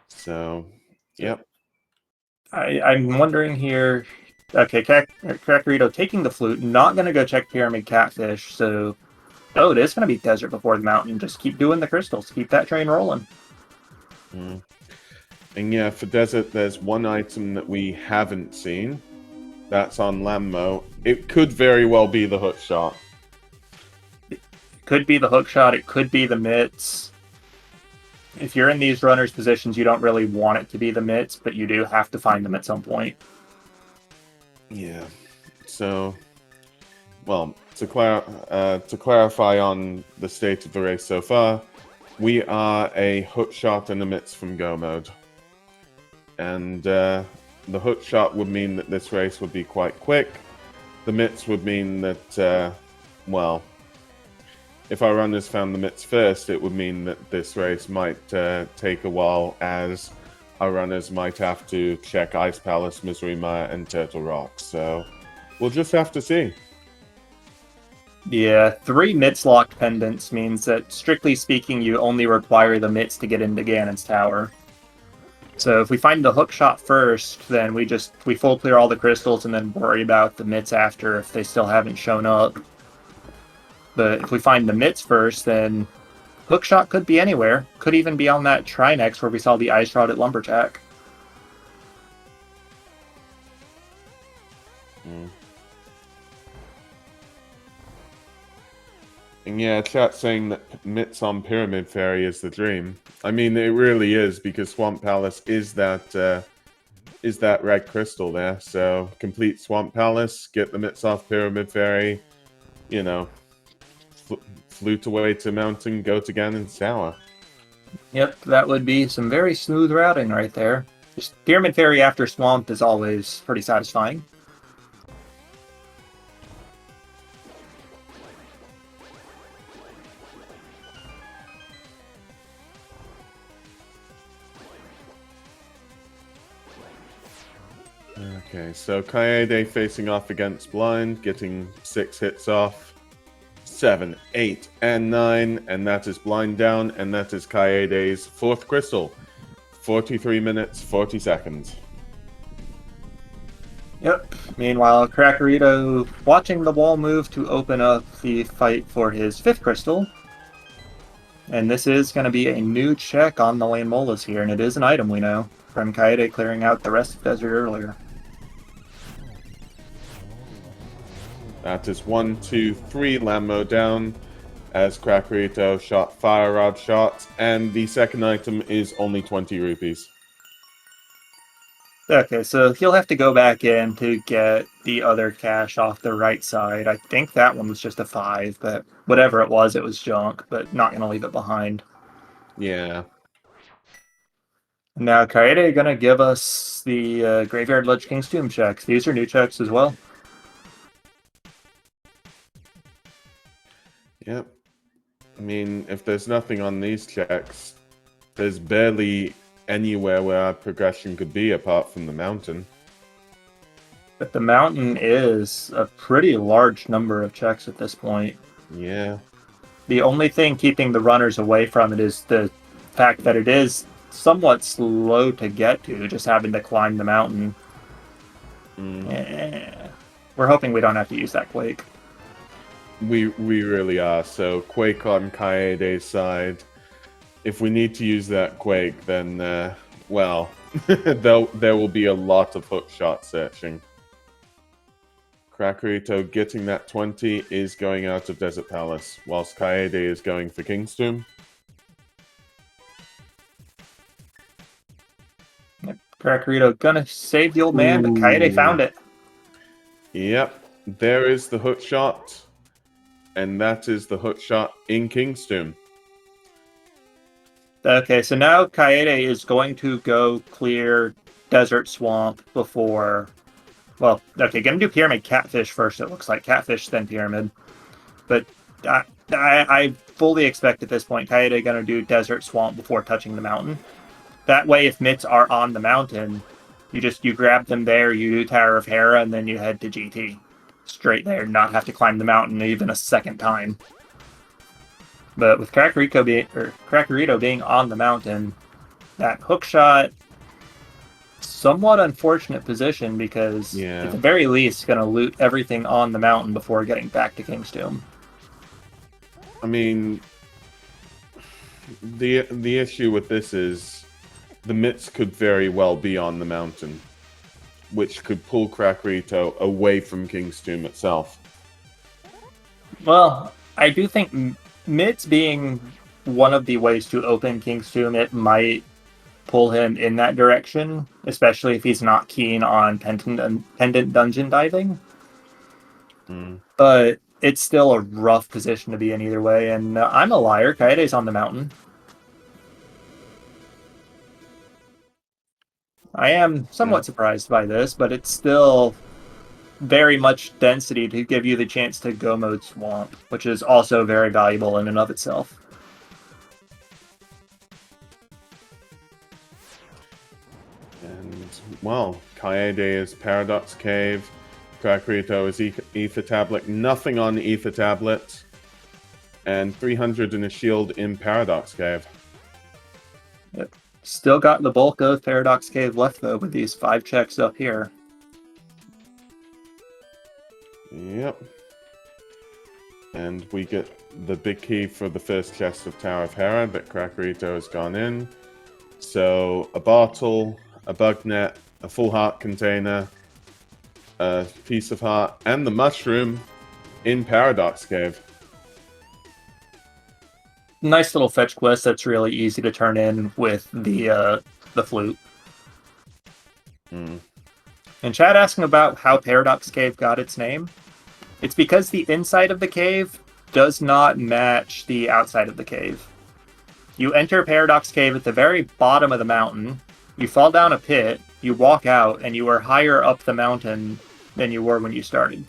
So, yep. I'm wondering here... Okay, Crackerito taking the flute, not going to go check Pyramid Catfish, so... Oh, it is going to be Desert before the mountain. Just keep doing the crystals. Keep that train rolling. Mm. And yeah, for Desert, there's one item that we haven't seen. That's on Lammo. It could very well be the hook shot. It could be the hook shot. It could be the mitts. If you're in these runners' positions, you don't really want it to be the mitts, but you do have to find them at some point. Yeah. So, well, to clarify on the state of the race so far, we are a hook shot and a mitts from go mode. And the hook shot would mean that this race would be quite quick. The mitts would mean that, well, if our runners found the mitts first, it would mean that this race might take a while, as our runners might have to check Ice Palace, Misery Mire, and Turtle Rock. So we'll just have to see. Yeah, 3 mitts locked pendants means that, strictly speaking, you only require the mitts to get into Ganon's tower. So if we find the hook shot first, then we full clear all the crystals and then worry about the mitts after if they still haven't shown up. But if we find the mitts first, then hook shot could be anywhere. Could even be on that Trinex where we saw the Ice Rod at Lumberjack. Mm. And yeah, chat saying that mitts on Pyramid Fairy is the dream. I mean, it really is, because Swamp Palace is that red crystal there. So complete Swamp Palace, get the mitts off Pyramid Fairy, you know, flute away to Mountain, go to Ganon's Tower. Yep, that would be some very smooth routing right there. Just Pyramid Fairy after Swamp is always pretty satisfying. Okay, so Kaede facing off against Blind, getting 6 hits off. 7, 8, and 9, and that is Blind down, and that is Kaede's 4th crystal. 43 minutes, 40 seconds. Yep. Meanwhile, Crackerito watching the wall move to open up the fight for his 5th crystal. And this is going to be a new check on the Lane Molas here, and it is an item we know from Kaede clearing out the rest of Desert earlier. That is 1, 2, 3 Lammo down as Crackerito shot Fire Rod shots, and the second item is only 20 rupees. Okay, so he'll have to go back in to get the other cash off the right side. I think that one was just a 5, but whatever it was junk, but not going to leave it behind. Yeah. Now, Kaede going to give us the Graveyard Ledge King's Tomb checks. These are new checks as well. Yep. I mean, if there's nothing on these checks, there's barely anywhere where our progression could be apart from the mountain. But the mountain is a pretty large number of checks at this point. Yeah. The only thing keeping the runners away from it is the fact that it is somewhat slow to get to, just having to climb the mountain. Yeah. We're hoping we don't have to use that Quake. We really are. So Quake on Kaede's side. If we need to use that Quake, then, well, there will be a lot of hookshot searching. Crackerito getting that 20 is going out of Desert Palace, whilst Kaede is going for King's Tomb. Yep. Crackerito gonna save the old man, but Kaede found it. Yep, there is the hookshot, and that is the hookshot in King's Tomb. Okay, so now Kaede is going to go clear Desert Swamp before... Well, okay, gonna do Pyramid Catfish first, it looks like. Catfish, then Pyramid. But I fully expect at this point Kaede gonna do Desert Swamp before touching the mountain. That way, if mitts are on the mountain, you grab them there, you do Tower of Hera, and then you head to GT. Straight there, not have to climb the mountain even a second time. But with Crackerito being on the mountain, that hookshot, somewhat unfortunate position because at the very least going to loot everything on the mountain before getting back to King's Tomb. I mean, the issue with this is the mitts could very well be on the mountain, which could pull Crackerito away from King's Tomb itself. Well, I do think mitts being one of the ways to open King's Tomb, it might pull him in that direction, especially if he's not keen on pendant dungeon diving. But it's still a rough position to be in either way, and I'm a liar. Kaede's on the mountain. I am somewhat surprised by this, but it's still very much density to give you the chance to go mode Swamp, which is also very valuable in and of itself. And, well, Kaede is Paradox Cave, Crackerito is Ether Tablet, nothing on Ether Tablet, and 300 in a shield in Paradox Cave. Yep. Still got the bulk of Paradox Cave left, though, with these 5 checks up here. Yep. And we get the big key for the first chest of Tower of Hera that Crackerito has gone in. So, a bottle, a bug net, a full heart container, a piece of heart, and the mushroom in Paradox Cave. Nice little fetch quest that's really easy to turn in with the flute. And Chad asking about how Paradox Cave got its name. It's because the inside of the cave does not match the outside of the cave. You enter Paradox Cave at the very bottom of the mountain, you fall down a pit, you walk out, and you are higher up the mountain than you were when you started.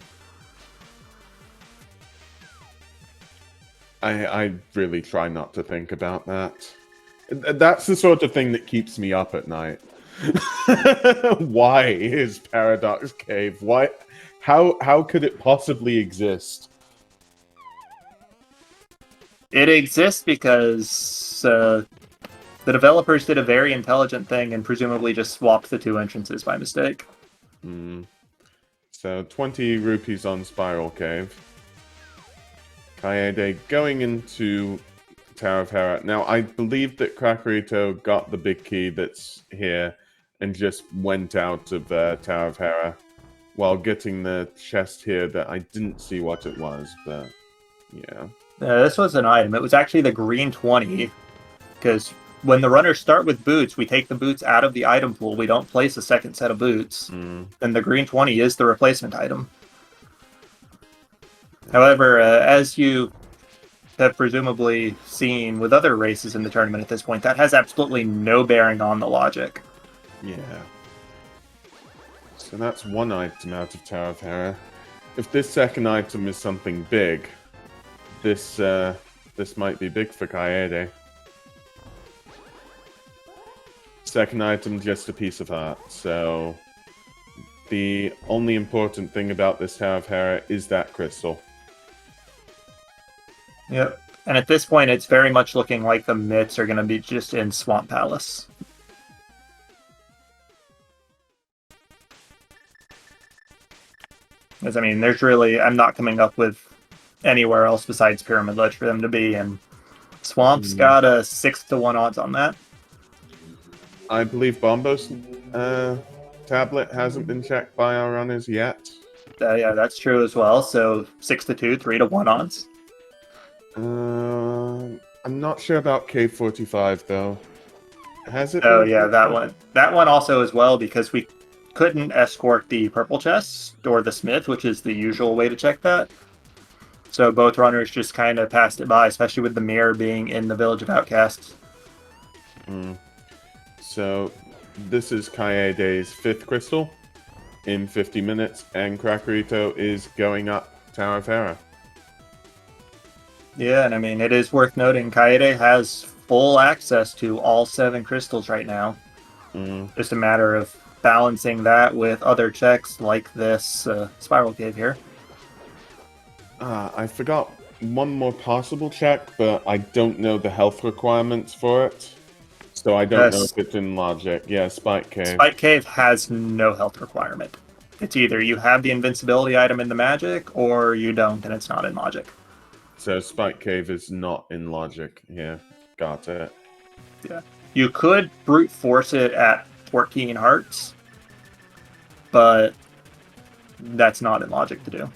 I really try not to think about that. That's the sort of thing that keeps me up at night. Why is Paradox Cave? Why? How could it possibly exist? It exists because the developers did a very intelligent thing and presumably just swapped the two entrances by mistake. So 20 rupees on Spiral Cave. Kaede going into Tower of Hera. Now, I believe that Crackerito got the big key that's here and just went out of Tower of Hera while getting the chest here that I didn't see what it was, but yeah. This was an item. It was actually the green 20, because when the runners start with boots, we take the boots out of the item pool. We don't place a second set of boots. And the green 20 is the replacement item. However, as you have presumably seen with other races in the tournament at this point, that has absolutely no bearing on the logic. Yeah. So that's one item out of Tower of Hera. If this second item is something big, this might be big for Kaede. Second item, just a piece of art. So the only important thing about this Tower of Hera is that crystal. Yep. And at this point, it's very much looking like the mitts are going to be just in Swamp Palace. Because, I mean, there's really... I'm not coming up with anywhere else besides Pyramid Ledge for them to be, and Swamp's got a 6-to-1 odds on that. I believe Bombo's tablet hasn't been checked by our runners yet. Yeah, that's true as well. So 6-to-2, 3-to-1 odds. I'm not sure about K45 though. Has it? Oh yeah, that one. That one also as well, because we couldn't escort the purple chest or the smith, which is the usual way to check that. So both runners just kind of passed it by, especially with the mirror being in the Village of Outcasts. So this is Kaede's 5th crystal in 50 minutes, and Crackerito is going up Tower of Hera. Yeah, and I mean, it is worth noting, Kaede has full access to all 7 crystals right now. Just a matter of balancing that with other checks like this Spiral Cave here. I forgot one more possible check, but I don't know the health requirements for it. So I don't know if it's in logic. Yeah, Spike Cave. Spike Cave has no health requirement. It's either you have the invincibility item in the magic, or you don't, and it's not in logic. So Spike Cave is not in logic. Yeah, got it. Yeah. You could brute force it at 14 hearts, but that's not in logic to do.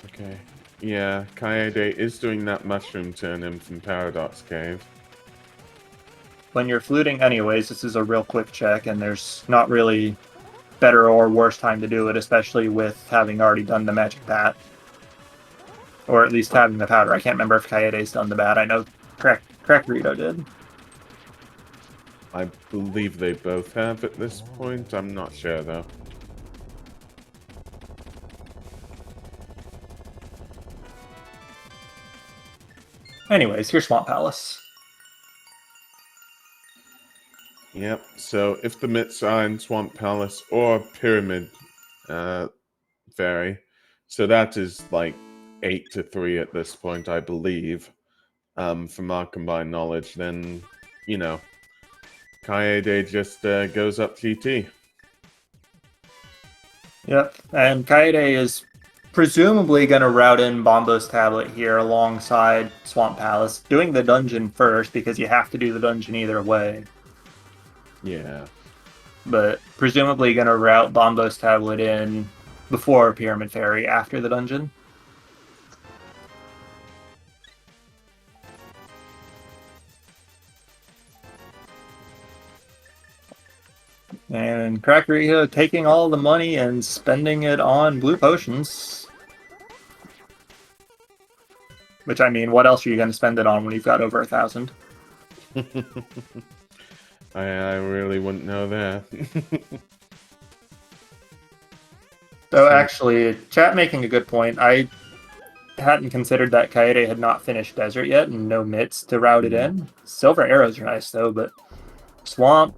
Okay. Yeah, Kaede is doing that mushroom turn-in from Paradox Cave. When you're fluting anyways, this is a real quick check, and there's not really better or worse time to do it, especially with having already done the magic bat. Or at least having the powder. I can't remember if Kaede's done the bat. I know Crackerito did. I believe they both have at this point. I'm not sure, though. Anyways, here's Swamp Palace. Yep, so if the mitts are in Swamp Palace or Pyramid vary, so that is like 8-3 at this point, I believe, from our combined knowledge, then, you know, Kaede just goes up GT. Yep, and Kaede is presumably going to route in Bombo's tablet here alongside Swamp Palace, doing the dungeon first, because you have to do the dungeon either way. Yeah. But presumably going to route Bombo's tablet in before Pyramid Fairy after the dungeon. And Crackerito taking all the money and spending it on blue potions. Which, I mean, what else are you going to spend it on when you've got over 1,000? I really wouldn't know that. So actually, chat making a good point. I hadn't considered that Kaede had not finished Desert yet and no mitts to route it in. Silver arrows are nice though, but Swamp,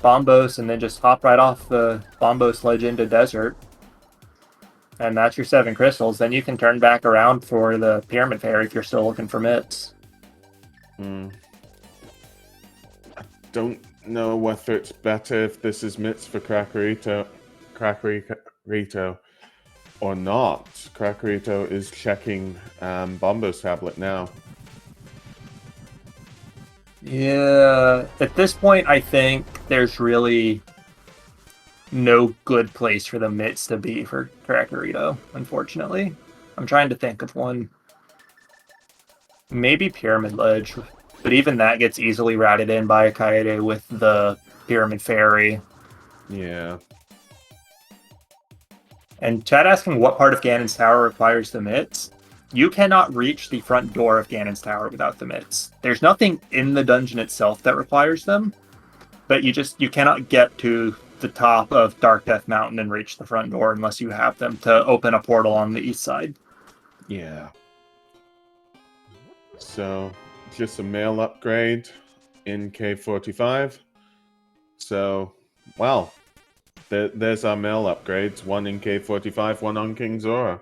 Bombos and then just hop right off the Bombos ledge into desert. And that's your 7 crystals. Then you can turn back around for the Pyramid Fairy if you're still looking for mitts. I don't know whether it's better if this is mitts for Crackerito or not. Crackerito is checking Bombo's tablet now. Yeah, at this point, I think there's really no good place for the mitts to be for Crackerito, unfortunately. I'm trying to think of one. Maybe Pyramid Ledge, but even that gets easily routed in by a Kaede with the Pyramid Fairy. Yeah. And Chad asking what part of Ganon's Tower requires the mitts. You cannot reach the front door of Ganon's Tower without the mitts. There's nothing in the dungeon itself that requires them, but you cannot get to the top of Dark Death Mountain and reach the front door unless you have them to open a portal on the east side. Yeah. So, just a mail upgrade in K45. So, well, there's our mail upgrades. One in K45, one on King Zora.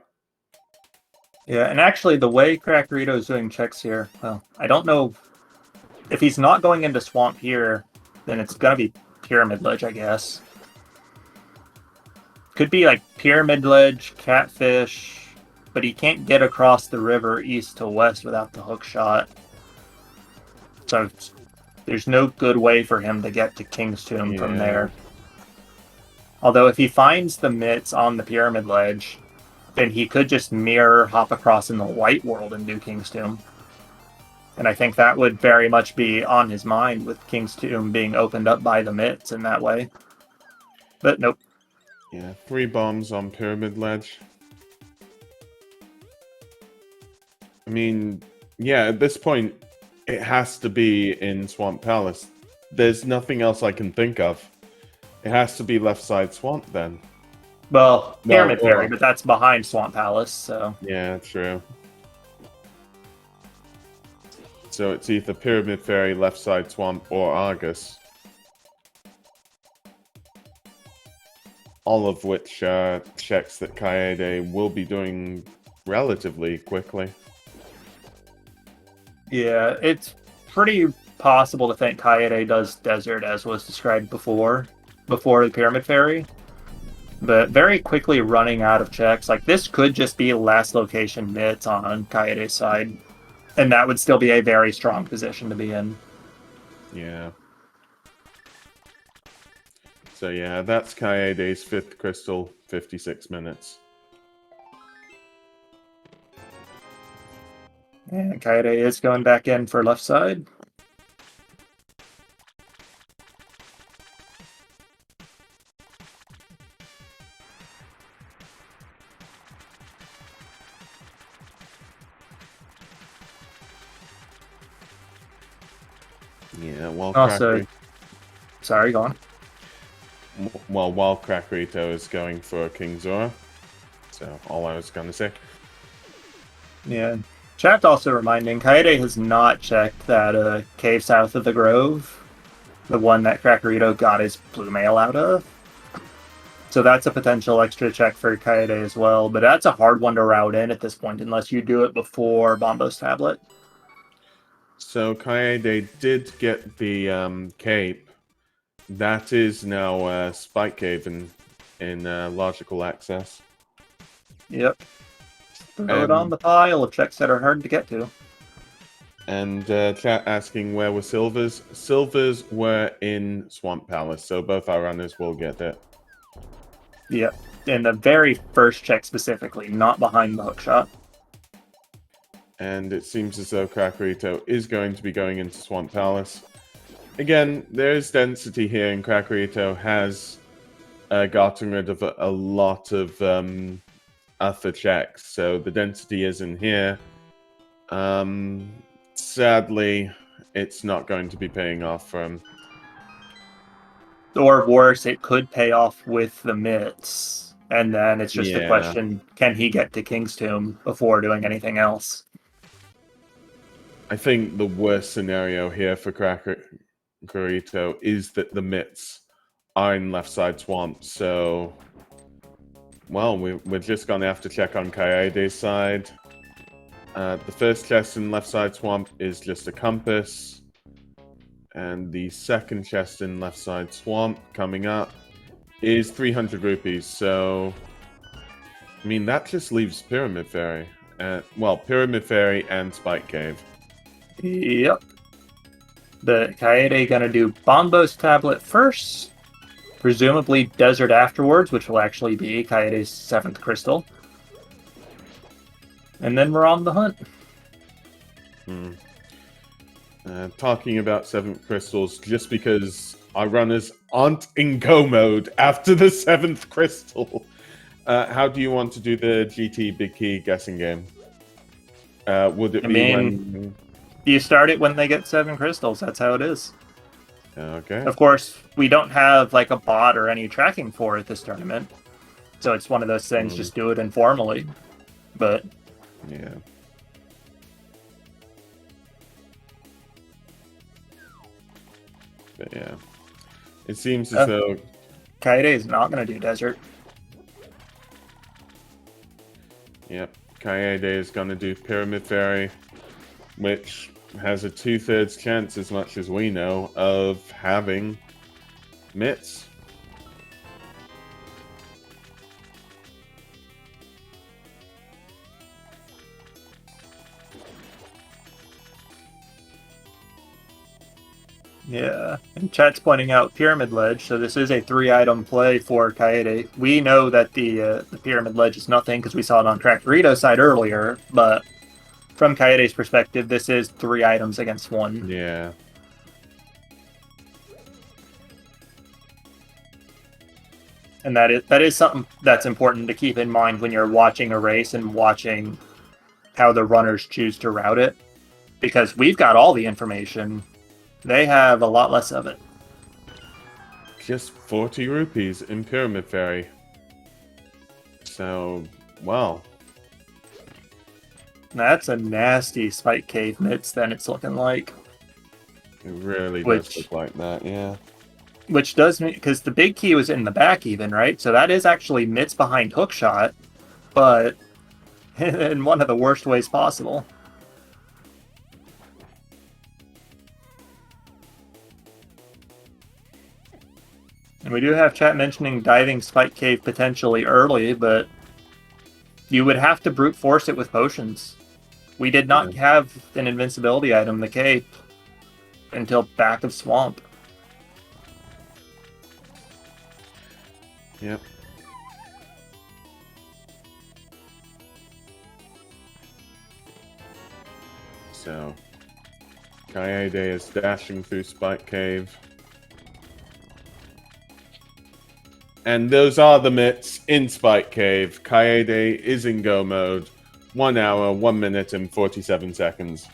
Yeah, and actually the way Crackerito is doing checks here, well, I don't know if he's not going into Swamp here, then it's going to be Pyramid Ledge, I guess. Could be like Pyramid Ledge, Catfish, but he can't get across the river east to west without the hook shot. So there's no good way for him to get to King's Tomb from there. Although if he finds the mitts on the Pyramid Ledge, then he could just mirror hop across in the White World and do King's Tomb. And I think that would very much be on his mind with King's Tomb being opened up by the mitts in that way. But nope. Yeah, 3 bombs on Pyramid Ledge. I mean, yeah, at this point, it has to be in Swamp Palace. There's nothing else I can think of. It has to be left side Swamp then. Well, Pyramid Fairy, but that's behind Swamp Palace, so... Yeah, true. So it's either Pyramid Fairy, left side Swamp, or Argus. All of which checks that Kaede will be doing relatively quickly. Yeah, it's pretty possible to think Kaede does Desert as was described before the Pyramid Fairy. But very quickly running out of checks. Like, this could just be last location mitts on Kaede's side. And that would still be a very strong position to be in. Yeah. So yeah, that's Kaede's 5th crystal, 56 minutes. And Kaede is going back in for left side. Yeah, well, also, sorry, go on. Well, while Crackerito is going for King Zora. So, all I was going to say. Yeah. Chat also reminding, Kaede has not checked that cave south of the Grove. The one that Crackerito got his blue mail out of. So that's a potential extra check for Kaede as well. But that's a hard one to route in at this point, unless you do it before Bombo's tablet. So Kaede did get the cape. That is now Spike Cave in logical access. Yep. Throw it on the pile of checks that are hard to get to. And chat asking where were Silvers. Silvers were in Swamp Palace, so both our runners will get it. Yep. In the very first check specifically, not behind the hookshot. And it seems as though Crackerito is going to be going into Swamp Palace. Again, there is density here, and Crackerito has gotten rid of a lot of other checks, so the density is in here. Sadly, it's not going to be paying off for him. Or worse, it could pay off with the mitts. And then it's just a question, can he get to King's Tomb before doing anything else? I think the worst scenario here for Crackerito is that the mitts are in left side swamp, so... Well, we're just gonna have to check on Kaede's side. The first chest in left side swamp is just a compass. And the second chest in left side swamp coming up is 300 rupees, so... I mean, that just leaves Pyramid Fairy. Well, Pyramid Fairy and Spike Cave. Yep. The Kaede gonna do Bombo's tablet first, presumably Desert afterwards, which will actually be Kaede's 7th crystal. And then we're on the hunt. Talking about 7th crystals, just because our runners aren't in go mode after the 7th crystal. How do you want to do the GT Big Key guessing game? Would it be when... You start it when they get 7 crystals. That's how it is. Okay. Of course, we don't have like a bot or any tracking for it this tournament. So it's one of those things, just do it informally. But... Yeah. But yeah. It seems as though... Kaede is not going to do Desert. Yep. Kaede is going to do Pyramid Fairy, which has a 2/3 chance, as much as we know, of having mitts. Yeah, and chat's pointing out Pyramid Ledge, so this is a 3-item play for Kaede. We know that the Pyramid Ledge is nothing because we saw it on Crackerito's side earlier, but from Kaede's perspective, this is 3 items against 1. Yeah. And that is something that's important to keep in mind when you're watching a race and watching how the runners choose to route it. Because we've got all the information. They have a lot less of it. Just 40 rupees in Pyramid Fairy. So, well. That's a nasty Spike Cave mitts, then it's looking like. It really does look like that, yeah. Which does mean, because the big key was in the back even, right? So that is actually mitts behind hookshot, but in one of the worst ways possible. And we do have chat mentioning diving Spike Cave potentially early, but you would have to brute force it with potions. We did not have an invincibility item, the cape, until back of swamp. Yep. So, Kaede is dashing through Spike Cave. And those are the mitts in Spike Cave. Kaede is in go mode. 1 hour, 1 minute, and 47 seconds.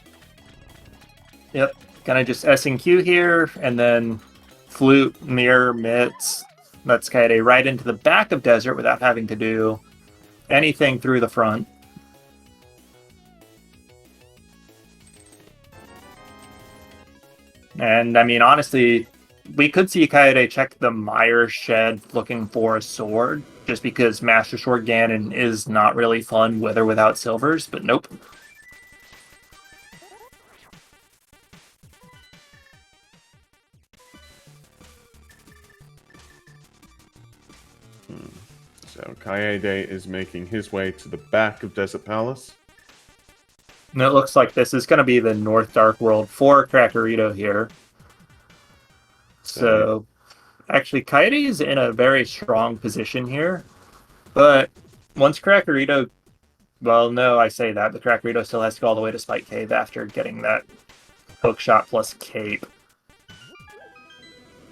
Yep. Gonna just S and Q here, and then flute, mirror, mitts. That's Kaede right into the back of Desert without having to do anything through the front. And, I mean, honestly, we could see Kaede check the Mire Shed looking for a sword, just because Master Sword Ganon is not really fun with or without silvers, but nope. So Kaede is making his way to the back of Desert Palace. And it looks like this is going to be the North Dark World for Crackerito here. So, actually, Kaede is in a very strong position here. But once Crackerito... Well, no, I say that, but Crackerito still has to go all the way to Spike Cave after getting that hook shot plus cape.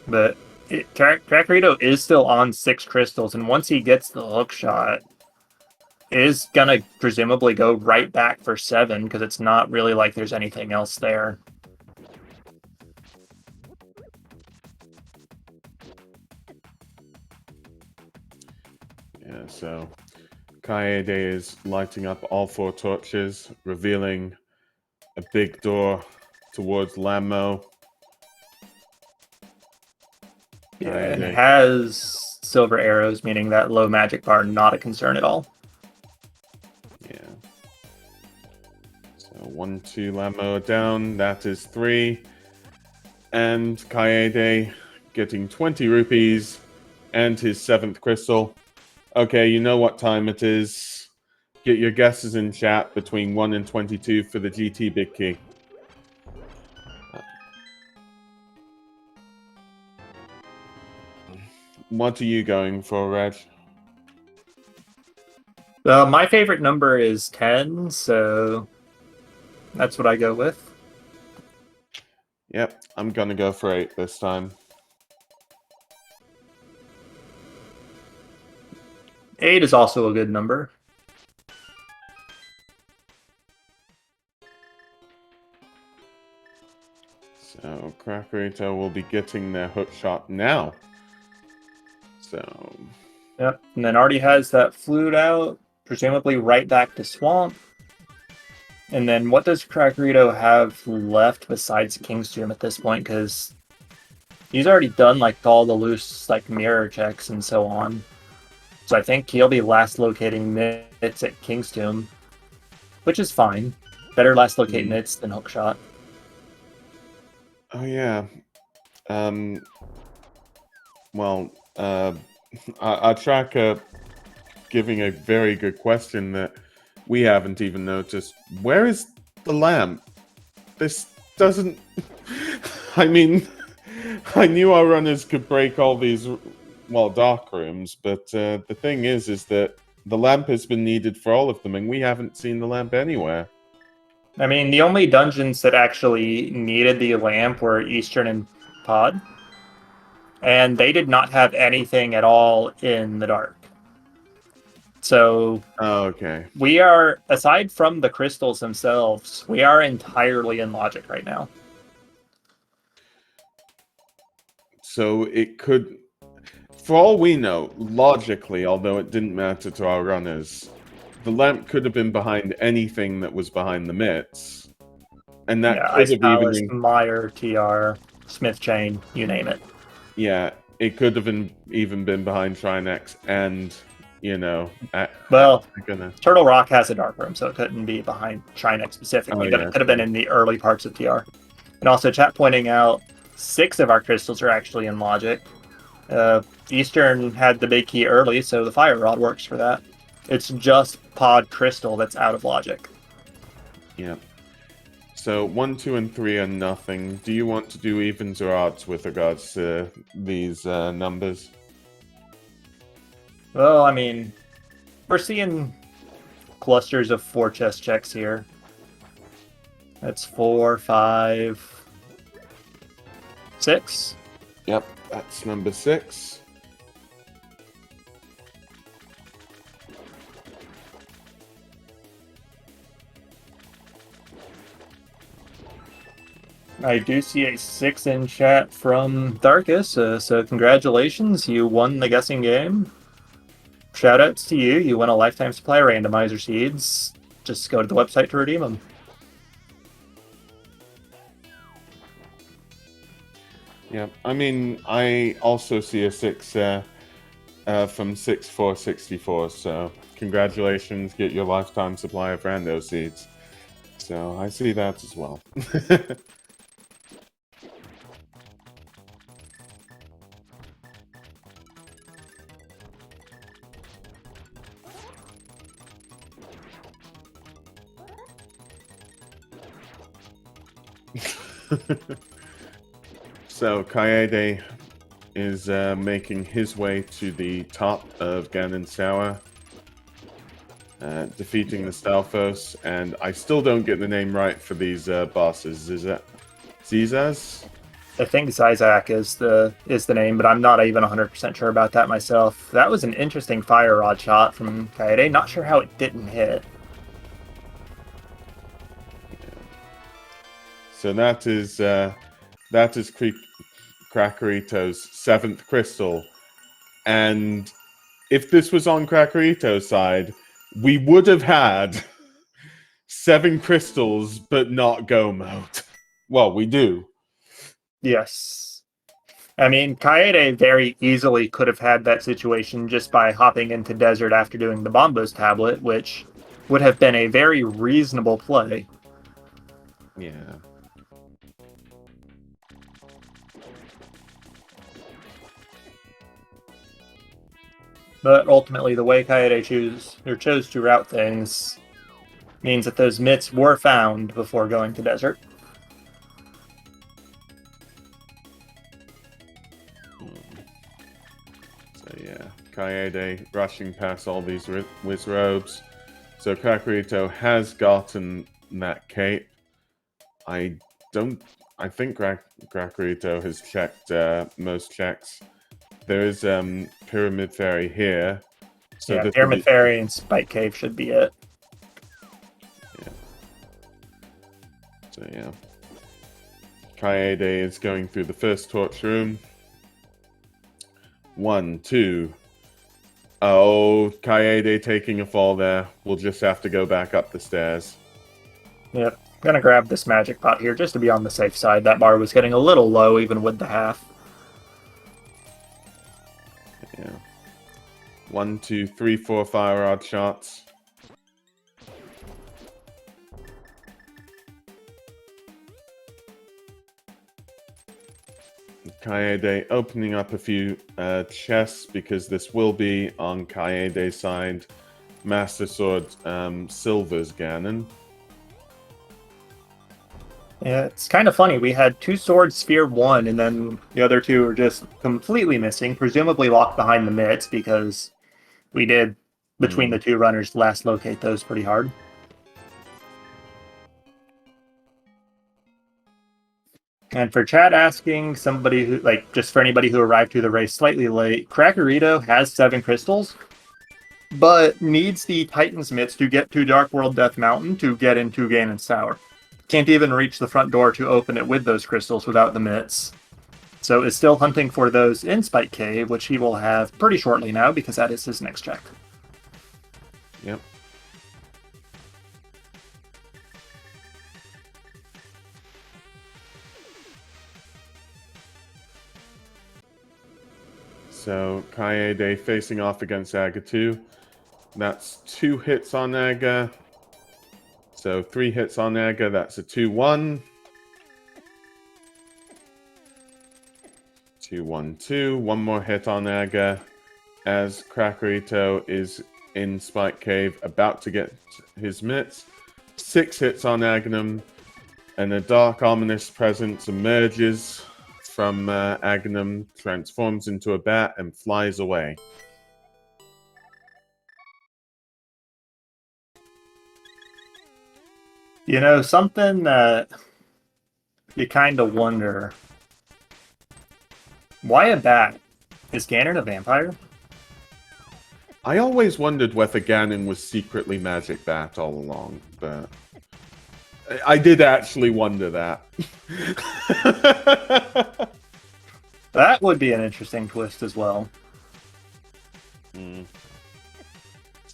But Crackerito is still on 6 crystals, and once he gets the hook shot, is going to presumably go right back for 7, because it's not really like there's anything else there. Yeah, so Kaede is lighting up all 4 torches, revealing a big door towards Lammo. Yeah, and it Kaede. has silver arrows, meaning that low magic bar not a concern at all. Yeah. So 1, 2 Lamo down. That is 3. And Kaede getting 20 rupees and his 7th crystal. Okay, you know what time it is. Get your guesses in chat between 1 and 22 for the GT Big Key. What are you going for, Reg? My favorite number is 10, so that's what I go with. Yep, I'm gonna go for 8 this time. 8 is also a good number. So Crackerito will be getting their hook shot now. So Yep, and then already has that flute out, presumably right back to Swamp. And then what does Crackerito have left besides King's Tomb at this point? Because he's already done like all the loose like mirror checks and so on. So I think he'll be last locating mitts at King's Tomb, which is fine. Better last locate mitts than hookshot. oh yeah. Well, our tracker giving a very good question that we haven't even noticed. Where is the lamp? This doesn't... I mean, I knew our runners could break all these, well, dark rooms, but the thing is that the lamp has been needed for all of them, and we haven't seen the lamp anywhere. I mean, the only dungeons that actually needed the lamp were Eastern and Pod. And they did not have anything at all in the dark. So, oh, okay. We are, aside from the crystals themselves, we are entirely in logic right now. So it could, for all we know, logically, although it didn't matter to our runners, the lamp could have been behind anything that was behind the mitts. And that could Ice have Palace, even... Meyer, TR, Smith Chain, you name it. Yeah, it could have even been behind Trinex and, you know... Turtle Rock has a dark room, so it couldn't be behind Trinex specifically, but it could have been in the early parts of TR. And also, chat pointing out, 6 of our crystals are actually in logic. Eastern had the big key early, so the Fire Rod works for that. It's just Pod Crystal that's out of logic. Yeah. So 1, 2, and 3 are nothing. Do you want to do evens or odds with regards to these numbers? Well, I mean, we're seeing clusters of 4 chest checks here. That's 4, 5, 6. Yep, that's number 6. I do see a 6 in chat from Darkus, so congratulations, you won the guessing game. Shoutouts to you, you win a lifetime supply of randomizer seeds. Just go to the website to redeem them. Yeah, I mean, I also see a 6 from 6464, so congratulations, get your lifetime supply of rando seeds. So I see that as well. So Kaede is making his way to the top of Ganon's Tower, defeating the Stalfos, and I still don't get the name right for these bosses. Is it Zizas? I think Zizak is the name, but I'm not even 100% sure about that myself. That was an interesting fire rod shot from Kaede. Not sure how it didn't hit. So that is Crackerito's 7th crystal, and if this was on Crackerito's side, we would have had 7 crystals, but not go mode. Well, we do. Yes. I mean, Kaede very easily could have had that situation just by hopping into desert after doing the Bombos tablet, which would have been a very reasonable play. Yeah. But ultimately, the way Kaede chose to route things means that those mitts were found before going to desert. So yeah, Kaede rushing past all these wizrobes. So Crackerito has gotten that cape. I think Crackerito has checked most checks. There is Pyramid Fairy here. So Yeah, this will Pyramid be... Fairy and Spike Cave should be it. Yeah. So yeah. Kaede is going through the first torch room. 1, 2. Oh, Kaede taking a fall there. We'll just have to go back up the stairs. Yep. Gonna grab this magic pot here just to be on the safe side. That bar was getting a little low even with the half. Yeah. 1, 2, 3, 4 fire rod shots. Kaede opening up a few chests because this will be on Kaede's side. Master Sword Silver's Ganon. Yeah, it's kind of funny. We had two swords, sphere one, and then the other two are just completely missing, presumably locked behind the mitts because we did, between the two runners, last locate those pretty hard. And for chat asking, somebody who, like, just for anybody who arrived to the race slightly late, Crackerito has 7 crystals, but needs the Titan's mitts to get to Dark World Death Mountain to get into Ganon's Tower. Can't even reach the front door to open it with those crystals without the mitts. So is still hunting for those in Spike Cave, which he will have pretty shortly now because that is his next check. Yep. So Kaede facing off against Aga 2. That's 2 hits on Aga. So 3 hits on Aga. That's a 2-1. 2-1-2. One more hit on Aga as Crackerito is in Spike Cave about to get his mitts. 6 hits on Aghanim. And a dark, ominous presence emerges from Aghanim, transforms into a bat, and flies away. You know, something that you kind of wonder, why a bat? Is Ganon a vampire? I always wondered whether Ganon was secretly Magic Bat all along, but I did actually wonder that. That would be an interesting twist as well. So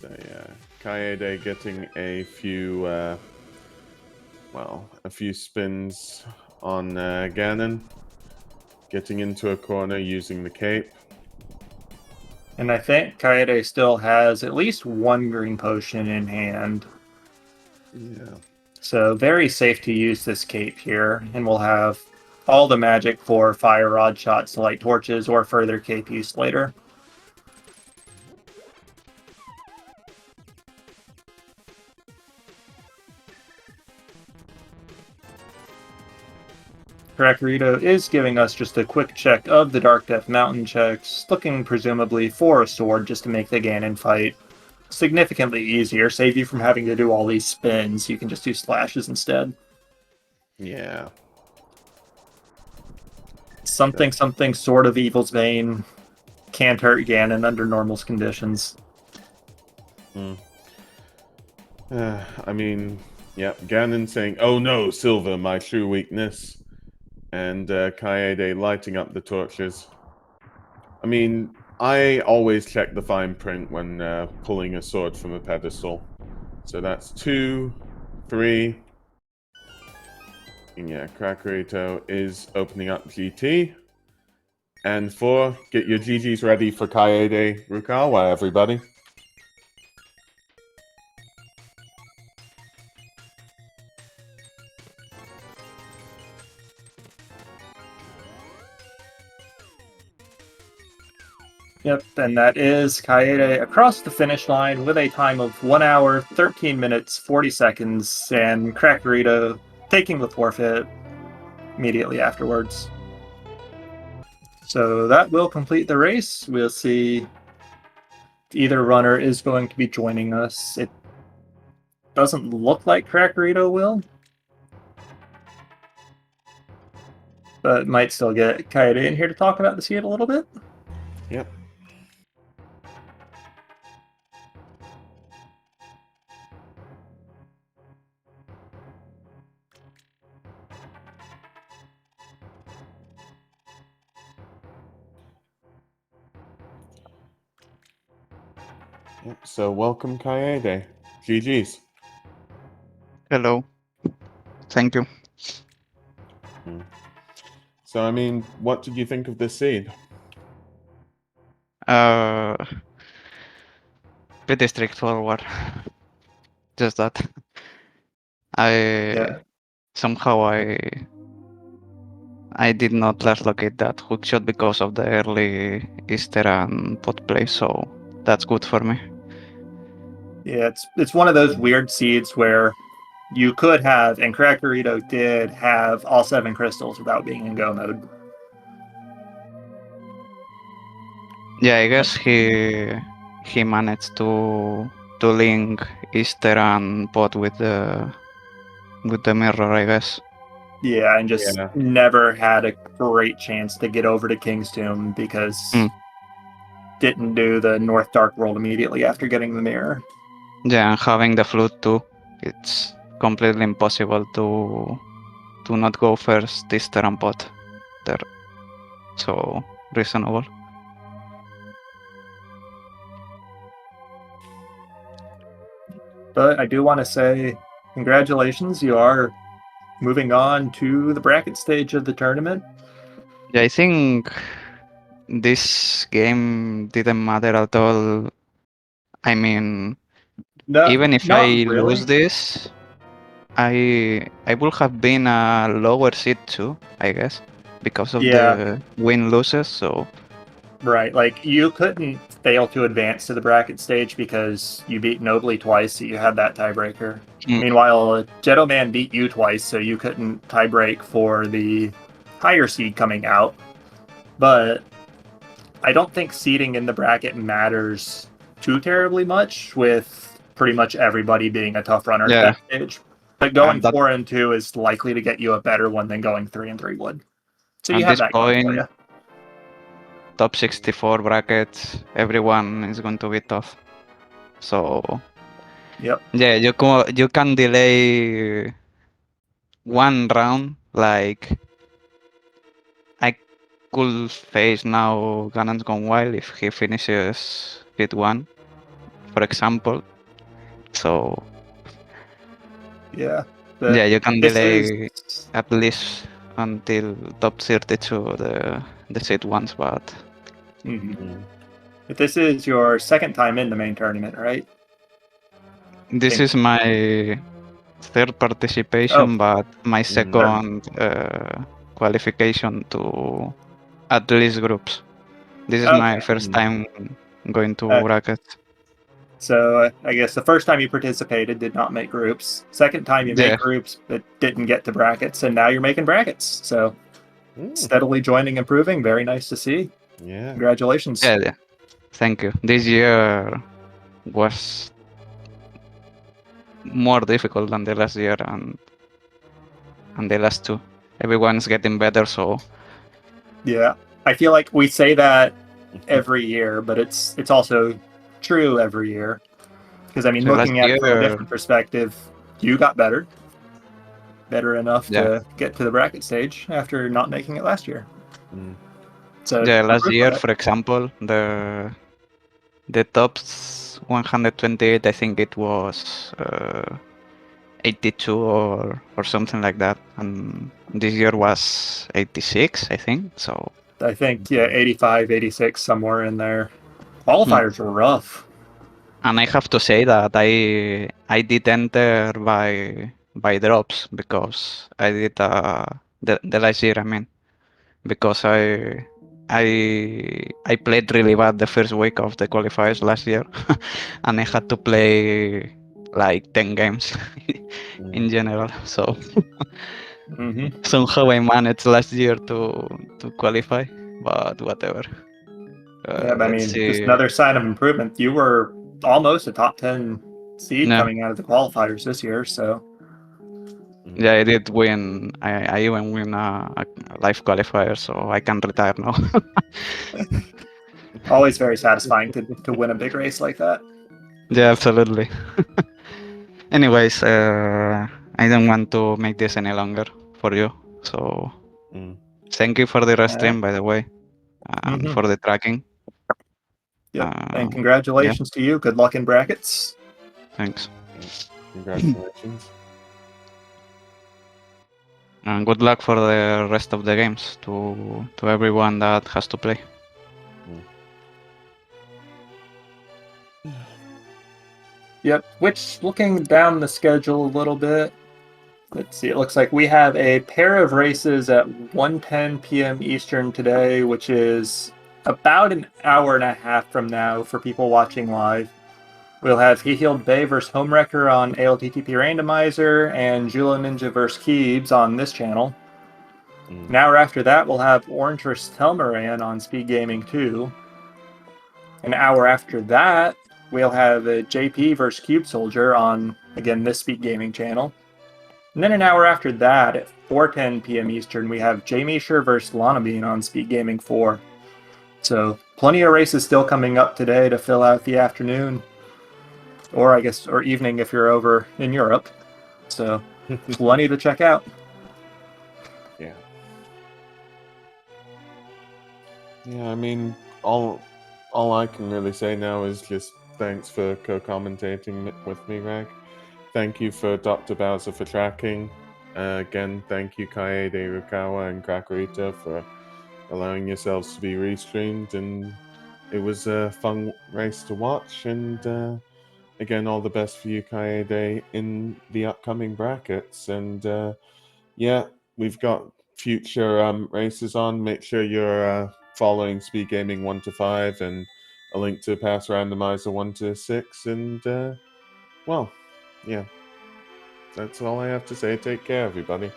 yeah, Kaede getting a few, a few spins on Ganon, getting into a corner using the cape. And I think Kaede still has at least one green potion in hand. Yeah. So very safe to use this cape here, and we'll have all the magic for fire rod shots to light torches or further cape use later. Crackerito is giving us just a quick check of the Dark Death Mountain checks, looking presumably for a sword just to make the Ganon fight significantly easier, save you from having to do all these spins. You can just do slashes instead. Yeah. Something, sort of Evil's Vein can't hurt Ganon under normal conditions. I mean, yeah, Ganon saying, "Oh no, Silver, my true weakness," and Kaede lighting up the torches. I mean, I always check the fine print when pulling a sword from a pedestal. So that's 2, 3. And yeah, Crackerito is opening up GT. And 4, get your GGs ready for Kaede Rukawa, everybody. Yep, and that is Kaede across the finish line with a time of 1 hour, 13 minutes, 40 seconds, and Crackerito taking the forfeit immediately afterwards. So that will complete the race. We'll see either runner is going to be joining us. It doesn't look like Crackerito will, but might still get Kaede in here to talk about the seed a little bit. Yep. Yep. So welcome, Kaede. GG's. Hello. Thank you. So, I mean, what did you think of this seed? Pretty straightforward. Just that. Somehow I did not last locate that hookshot because of the early Easter and pot play, so that's good for me. Yeah, it's one of those weird seeds where you could have, and Crackerito did have all 7 crystals without being in go mode. Yeah, I guess he managed to link Easter and pot with the mirror, I guess. Yeah, and just never had a great chance to get over to King's Tomb because didn't do the North Dark World immediately after getting the mirror. Yeah, and having the flute too, it's completely impossible to not go first Easter and pot there. So reasonable. But I do want to say congratulations, you are moving on to the bracket stage of the tournament. Yeah, I think this game didn't matter at all. I mean, even if I lose this, I would have been a lower seed too, I guess, because of the win-loses, so... Right, like, you couldn't fail to advance to the bracket stage because you beat Nobly twice, so you had that tiebreaker. Meanwhile, Jetto Man beat you twice, so you couldn't tiebreak for the higher seed coming out. But I don't think seeding in the bracket matters too terribly much, with pretty much everybody being a tough runner at that stage. But going 4 and 2 is likely to get you a better one than going 3 and 3 would. So you have that going for you. Top 64 brackets, everyone is going to be tough. So yep. Yeah, you can delay 1 round. Like, I could face now Ganon's Gone Wild if he finishes hit 1, for example. So yeah, you can delay at least until top 32 the seed ones, but But this is your second time in the main tournament, right? This is my 3rd participation, but my 2nd qualification to at least groups. This is my first time going to brackets. So I guess the first time you participated did not make groups. Second time you made groups but didn't get to brackets, and now you're making brackets. So steadily joining, improving. Very nice to see. Yeah. Congratulations. Yeah. Thank you. This year was more difficult than the last year and the last 2. Everyone's getting better, so... Yeah. I feel like we say that every year, but it's also true every year. Because, I mean, looking at it from a different perspective, you got better. Better enough to get to the bracket stage after not making it last year. So last year, for example, the top 128, I think it was 82 or something like that, and this year was 86, I think. So I think, yeah, 85, 86, somewhere in there. Qualifiers were rough. And I have to say that I did enter by drops because I did the last year, I mean, because I played really bad the first week of the qualifiers last year, and I had to play like 10 games in general. So somehow I managed last year to qualify, but whatever. Yeah, but I Let's mean, see. just another sign of improvement. You were almost a top 10 seed Yeah. coming out of the qualifiers this year, so. Yeah, I did win. I even win a live qualifier, so I can retire now. Always very satisfying to win a big race like that. Yeah, absolutely. Anyways, I don't want to make this any longer for you. So thank you for the restream, by the way, and for the tracking. Yep, and congratulations to you. Good luck in brackets. Thanks. Congratulations. And good luck for the rest of the games to everyone that has to play. Yep, which, looking down the schedule a little bit, let's see, it looks like we have a pair of races at 1:10 p.m. Eastern today, which is about an hour and a half from now for people watching live. We'll have He Healed Bay versus Homewrecker on ALTTP Randomizer and Julo Ninja versus Keebs on this channel. An hour after that, we'll have Orange versus Telmaran on SpeedGaming 2. An hour after that, we'll have JP versus Cube Soldier on, again, this SpeedGaming channel. And then an hour after that, at 4:10 p.m. Eastern, we have Jamie Sher versus Lanabean on SpeedGaming 4. So plenty of races still coming up today to fill out the afternoon. Or I guess, or evening if you're over in Europe. So plenty to check out. Yeah. Yeah, I mean, all I can really say now is just thanks for co-commentating with me, Rag. Thank you for Dr. Bowser for tracking. Again, thank you Kaede, Rukawa, and Crackerito for allowing yourselves to be restreamed, and it was a fun race to watch, and again, all the best for you, Kaede, in the upcoming brackets. And yeah, we've got future races on. Make sure you're following SpeedGaming 1 to 5 and a link to Pass Randomizer 1 to 6. And well, yeah, that's all I have to say. Take care, everybody.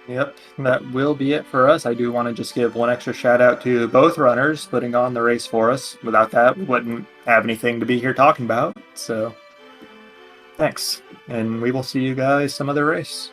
Yep, that will be it for us. I do want to just give one extra shout out to both runners putting on the race for us. Without that, we wouldn't have anything to be here talking about. So thanks, and we will see you guys some other race.